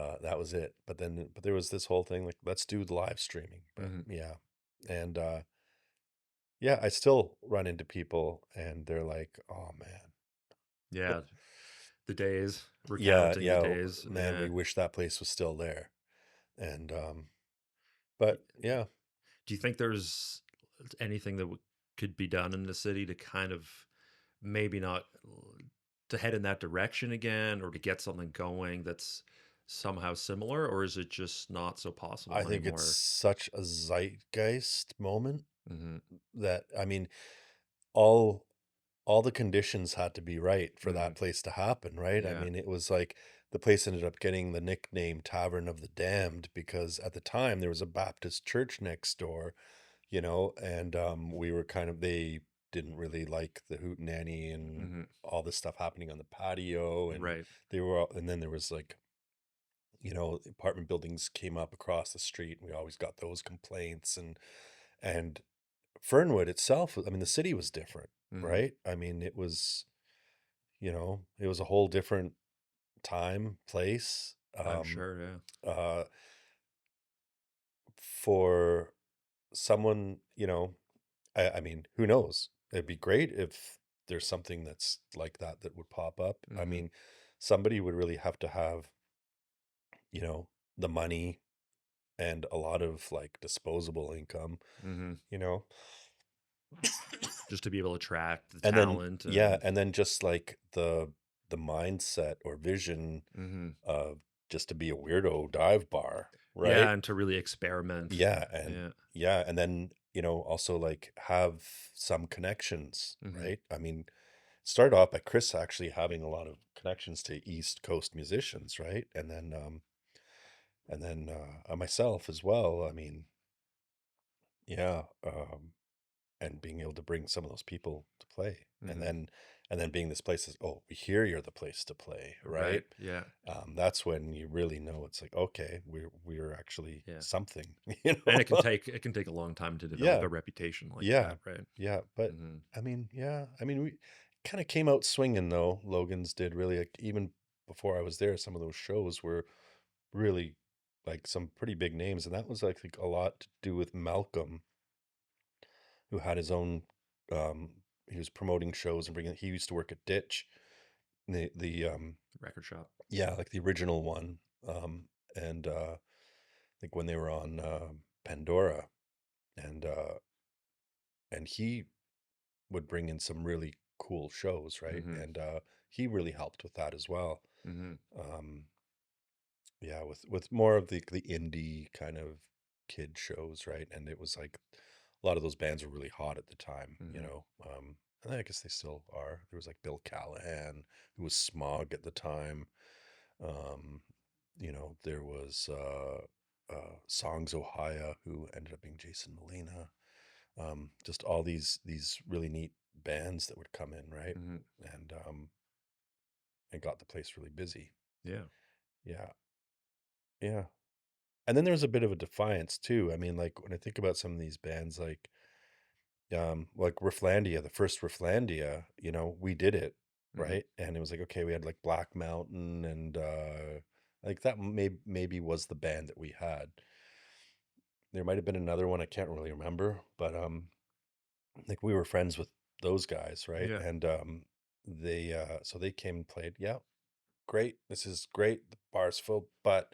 it. But there was this whole thing like let's do the live streaming. But Hmm. yeah. And yeah, I still run into people and they're like, "Oh man, Yeah, the days, yeah, recounting the yeah, days. man, Yeah. we wish that place was still there." And but yeah, Do you think there's anything that could be done in the city to kind of maybe not to head in that direction again, or to get something going that's somehow similar, or is it just not so I possible think it's anymore? such a zeitgeist moment Hmm. that I mean, all all the conditions had to be right for Hmm. that place to happen, right? I Yeah. mean, it was like the place ended up getting the nickname Tavern of the Damned because at the time there was a Baptist church next door, and we were kind of they didn't really like the hootenanny and Hmm. all this stuff happening on the patio, and Right. and then there was like, apartment buildings came up across the street, and we always got those complaints, and Fernwood itself, I mean, the city was different, Hmm. right? I mean, it was a whole different time, place. I'm sure. Yeah. Uh, for someone, I mean, who knows? It'd be great if there's something that's like that that would pop up. I Hmm. mean, somebody would really have to have, you know, the money and a lot of like disposable income, Hmm. you know, Just to be able to attract the and then talent yeah, and. and then just like the mindset or vision Hmm. of just to be a weirdo dive bar, Yeah, right? and to really experiment. Yeah, and Yeah. yeah, and then, also like have some connections, Hmm. right? I mean, it started off by Chris actually having a lot of connections to East Coast musicians, right? And then myself as well. I mean, yeah, and being able to bring some of those people to play. And Hmm. then being this place is, oh, we hear you're the place to play, Right. right? Yeah. That's when you really know it's like, okay, we're actually Yeah. something, And it can take a long time to develop Yeah, a reputation like yeah, that, right? yeah. But Hmm. I mean, yeah, I mean, we kind of came out swinging though. Logan's did really, like, even before I was there, some of those shows were really like some pretty big names, and that was like a lot to do with Malcolm, who had his own. Um, he was promoting shows and bringing. He used to work at Ditch, the Record shop. yeah, like the original one. Um, and like when they were on Pandora, and he would bring in some really cool shows, right? Hmm. And he really helped with that as well. Hmm. Um, yeah, with more of the indie kind of kid shows, right? And it was like a lot of those bands were really hot at the time, Hmm. and I guess they still are. There was like Bill Callahan, who was Smog at the time. Um, there was Songs Ohio, who ended up being Jason Molina. Just all these really neat bands that would come in, right? Hmm. And got the place really busy. Yeah. Yeah, yeah. And then there was a bit of a defiance too. I mean, like when I think about some of these bands, like Rifflandia, the first Rifflandia, we did it, Hmm. right? And it was like, okay, we had like Black Mountain, and like that maybe was the band that we had. There might have been another one, I can't really remember, but like we were friends with those guys, right? Yeah. And they so they came and played. Yeah, great. This is great. The bar's full, but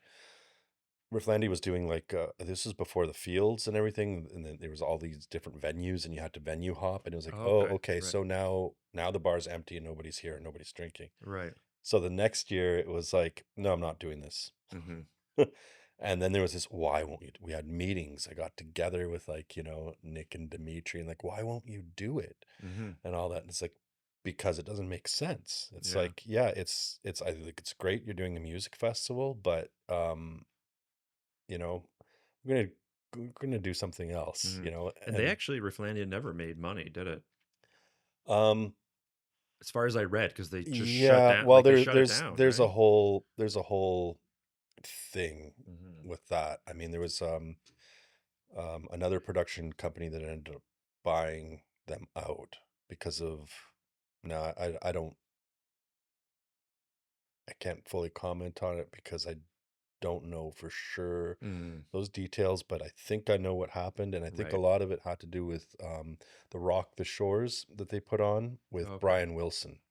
Rifflandy was doing like this is before the fields and everything, and then there was all these different venues, and you had to venue hop, and it was like, Oh, oh, okay. okay, Right. so now the bar's empty and nobody's here and nobody's drinking. Right. So the next year it was like, no, I'm not doing this. Hmm. And then there was this, why won't you? We had meetings. I got together with like, Nick and Dimitri, and like, why won't you do it? Hmm. And all that. And it's like, because it doesn't make sense. It's Yeah. like, yeah, I think it's great you're doing a music festival, but you know, we're gonna do something else, Hmm. And they and actually, Rifflandia never made money, did it? um As far as I read, because they just shut yeah, down. well, Like they shut it down, right? there's a whole thing Hmm. with that. I mean, there was another production company that ended up buying them out because of, no, I can't fully comment on it because I don't know for sure Mm. those details, but I think I know what happened, and I think a Right. lot of it had to do with the Rock the Shores that they put on with Okay. Brian Wilson.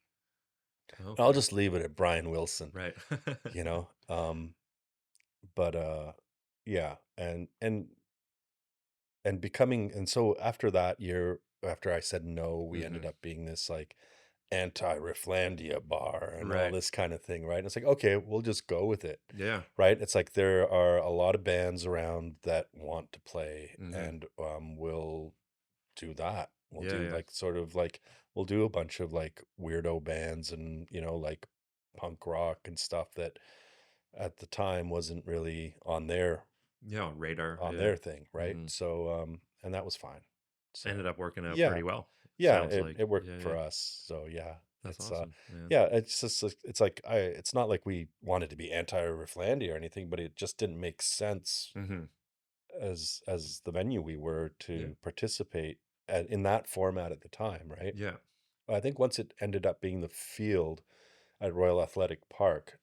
I'll Okay. just leave it at Brian Wilson, Right. you know. But yeah, and becoming, and so after that year, after I said no, we ended Hmm. up being this like anti-Rifflandia bar and all Right. this kind of thing, right? And it's like, okay, we'll just go with it, Yeah. right? It's like there are a lot of bands around that want to play, Hmm. and we'll do that. We'll Yeah. do Yeah. like sort of like we'll do a bunch of like weirdo bands and like punk rock and stuff that at the time wasn't really Yeah. On radar. on Yeah. their thing, right? Hmm. So and that was fine. Ended So up working out yeah, pretty well. yeah, Sounds like. it worked Yeah. for Yeah. us. So yeah, That's it's awesome, man. yeah, it's just it's like it's not like we wanted to be anti-Rifflandia or anything, but it just didn't make sense Hmm. as the venue we were Yeah. to participate in that format at the time, right? Yeah. I think once it ended up being the field at Royal Athletic Park,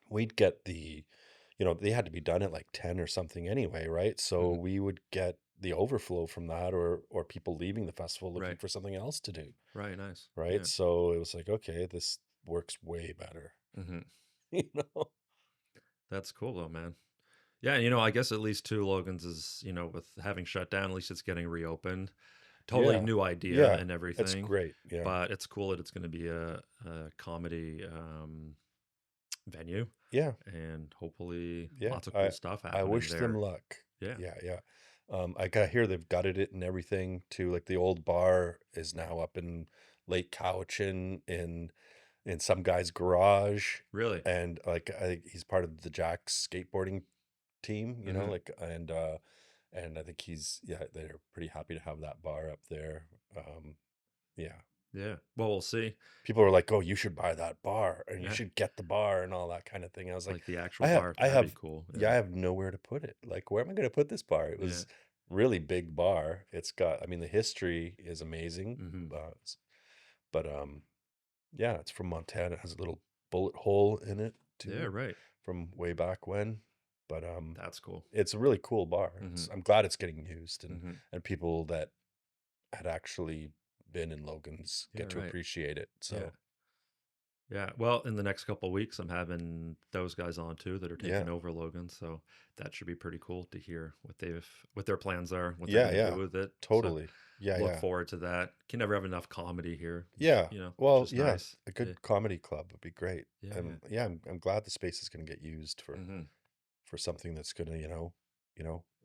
we'd get they had to be done at like 10 or something anyway, right? So Hmm. we would get the overflow from that, or people leaving the festival looking Right. for something else to do, Right. Nice. right? Yeah. So it was like, okay, this works way better, Hmm. you know? That's cool though, man. Yeah, I guess at least two Logans is, with having shut down, at least it's getting reopened. Totally Yeah. new idea Yeah. and It's everything, great. Yeah. but it's cool that it's going to be a comedy venue, Yeah. and hopefully Yeah. lots of cool stuff I happening wish them there. luck. Yeah, Yeah, yeah. I got hear they've gutted it and everything too. Like the old bar is now up in Lake Cowichan in some guy's garage, really. and like he's part of the Jack's skateboarding team, Hmm. like, and I think they're pretty happy to have that bar up there. Yeah. Yeah. Well, we'll see. People were like, "Oh, you should buy that bar and you Yeah, should get the bar and all that kind of thing." I was like, like the actual I have bar. I That'd be have cool. yeah, I Yeah. have nowhere to put it. Like, where am I going to put this bar? It Yeah. was really big bar. It's got, I mean, the history is amazing. Hmm. But yeah, it's from Montana. It has a little bullet hole in it Yeah. too Right. from way back when. But That's cool. it's a really cool bar. Hmm. I'm glad it's getting used, Hmm. and people that had actually been in Logan's Yeah. get to Right. appreciate it. Yeah. So Yeah, well, in the next couple of weeks, I'm having those guys on too that are yeah. taking over Logan, so that should be pretty cool to hear what their plans are, what they're Yeah, going to do yeah. with it. So Totally. Yeah, look yeah. forward to that. Can never have enough comedy here, Yeah. which Well, is yeah, nice. a Yeah, good comedy club would be great. yeah, yeah. Yeah, I'm glad the space is going to get used Hmm. for something that's going to,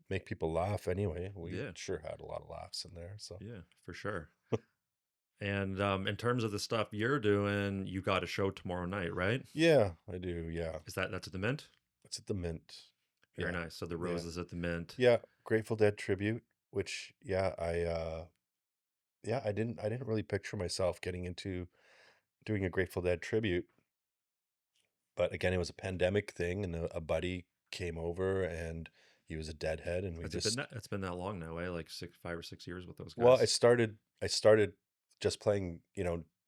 make people laugh anyway. We Yeah, sure had a lot of laughs in there, so. yeah, for sure. And in terms of the stuff you're doing, you got a show tomorrow night, right? Yeah, I do. Yeah. That's at the Mint? It's at the Mint. Very Yeah. nice. So the Yeah. Rose is at the Mint. Yeah, Grateful Dead tribute, which I didn't really picture myself getting into doing a Grateful Dead tribute. But again, it was a pandemic thing, and a buddy came over, and he was a deadhead, and we Has it been just that? It's been that long now, eh? Like 5 or 6 years with those well, guys. I started just playing,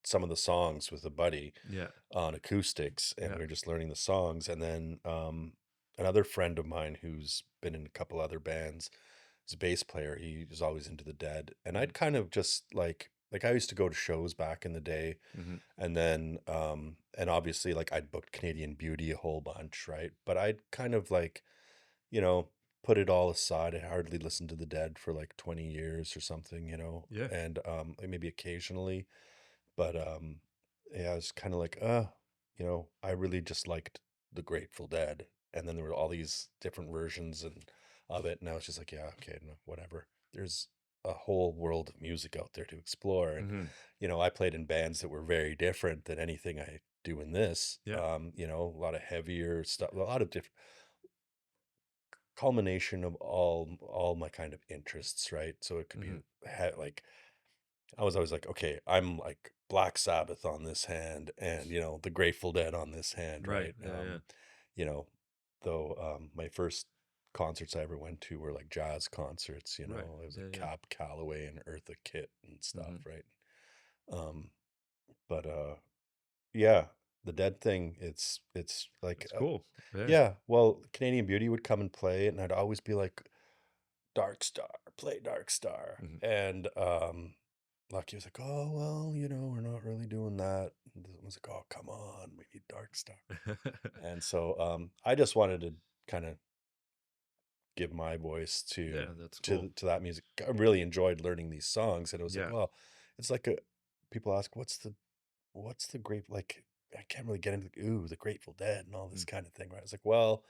some of the songs with a buddy Yeah, on acoustics, and yeah. we were just learning the songs. And then another friend of mine who's been in a couple other bands, is a bass player. He was always into the Dead, and Mhm. I'd kind of just like I used to go to shows back in the day, Mhm. and then and obviously like I'd booked Canadian Beauty a whole bunch, right? But I'd kind of like, you know, put it all aside. I hardly listened to the Dead for like 20 years or something, Yeah. and like maybe occasionally, but yeah, I was kind of like, I really just liked the Grateful Dead, and then there were all these different versions and of it, and I was just like, yeah, okay, no, whatever. There's a whole world of music out there to explore, and Mhm. I played in bands that were very different than anything I do in this. Yeah. A lot of heavier stuff, a lot of different culmination of all my kind of interests, right? So it could be Mhm. like I was always like, okay, I'm like Black Sabbath on this hand, and the Grateful Dead on this hand, Right. right? Yeah, yeah. You know, though my first concerts I ever went to were like jazz concerts, Right. it was Yeah, like yeah. Cab Calloway and Eartha Kitt and stuff, Mhm. right? Um, but yeah. the Dead thing, it's like, It's cool. Yeah. yeah, well, Canadian Beauty would come and play it, and I'd always be like, Dark Star, play Dark Star. Mhm. And Lucky was like, oh, well, we're not really doing that. And I was like, oh, come on, we need Dark Star. And so I just wanted to kind of give my voice Yeah, that's cool. to that music. I really enjoyed learning these songs, and it was like, Yeah. well, it's like people ask, what's the great, like, I can't really get into the Grateful Dead and all this Mm. kind of thing, right? It's like, well,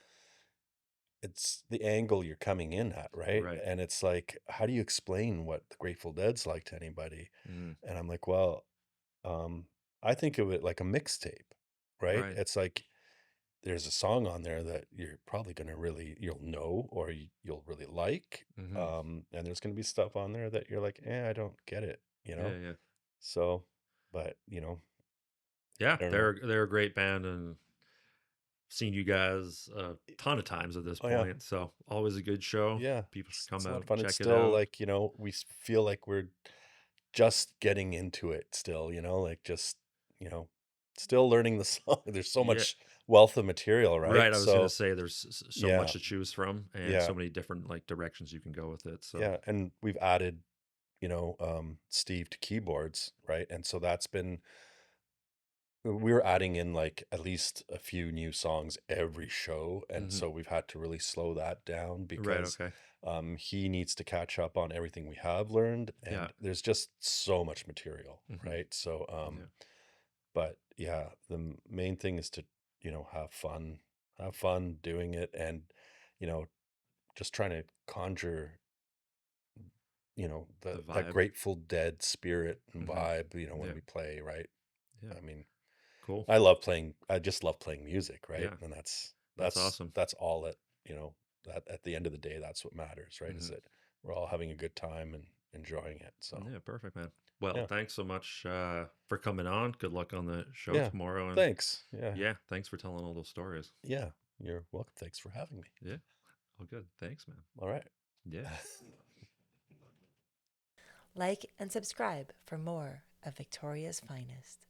it's the angle you're coming in at, right? Right. And it's like, how do you explain what the Grateful Dead's like to anybody? Mm. And I'm like, well, um, I think of it like a mixtape, right? Right. It's like there's a song on there that you're probably gonna you'll know, or you'll really like. Hmm. And there's gonna be stuff on there that you're like, I don't get it, Yeah, yeah. So, but Yeah, I don't know. they're a great band, and seen you guys a ton of times at this Oh yeah, point. So always a good show. yeah. People should It's come a lot out, of fun. It's check it still out. like, feel like we're just getting into it still, like just, you know, still learning the song. There's so Yeah. much wealth of material, right? Right. I was gonna So say there's so yeah, much to choose from and yeah, so many different like directions you can go with it. So yeah. And we've added, Steve to keyboards, right? And so that's been, we were adding in like at least a few new songs every show. And hmm. so we've had to really slow that down Right, because okay. he needs to catch up on everything we have learned. Yeah. And there's just so much material, Hmm. right? So, Yeah. but yeah, the main thing is to, have fun doing it, and, you know, just trying to conjure, The that vibe. Grateful Dead spirit and Hmm. vibe, when Yeah. we play, right? Yeah. I mean, Cool. I just love playing music, right? Yeah. And That's awesome. that's all it, that at the end of the day, that's what matters, right? Is Hmm. that we're all having a good time and enjoying it. So, Yeah, perfect, man. Well, yeah. thanks so much for coming on. Good luck on the show Yeah. tomorrow. And Thanks. Yeah. yeah, thanks for telling all those stories. Yeah. You're welcome. Thanks for having me. Yeah. All good. Thanks, man. All right. Yeah. Like and subscribe for more of Victoria's finest.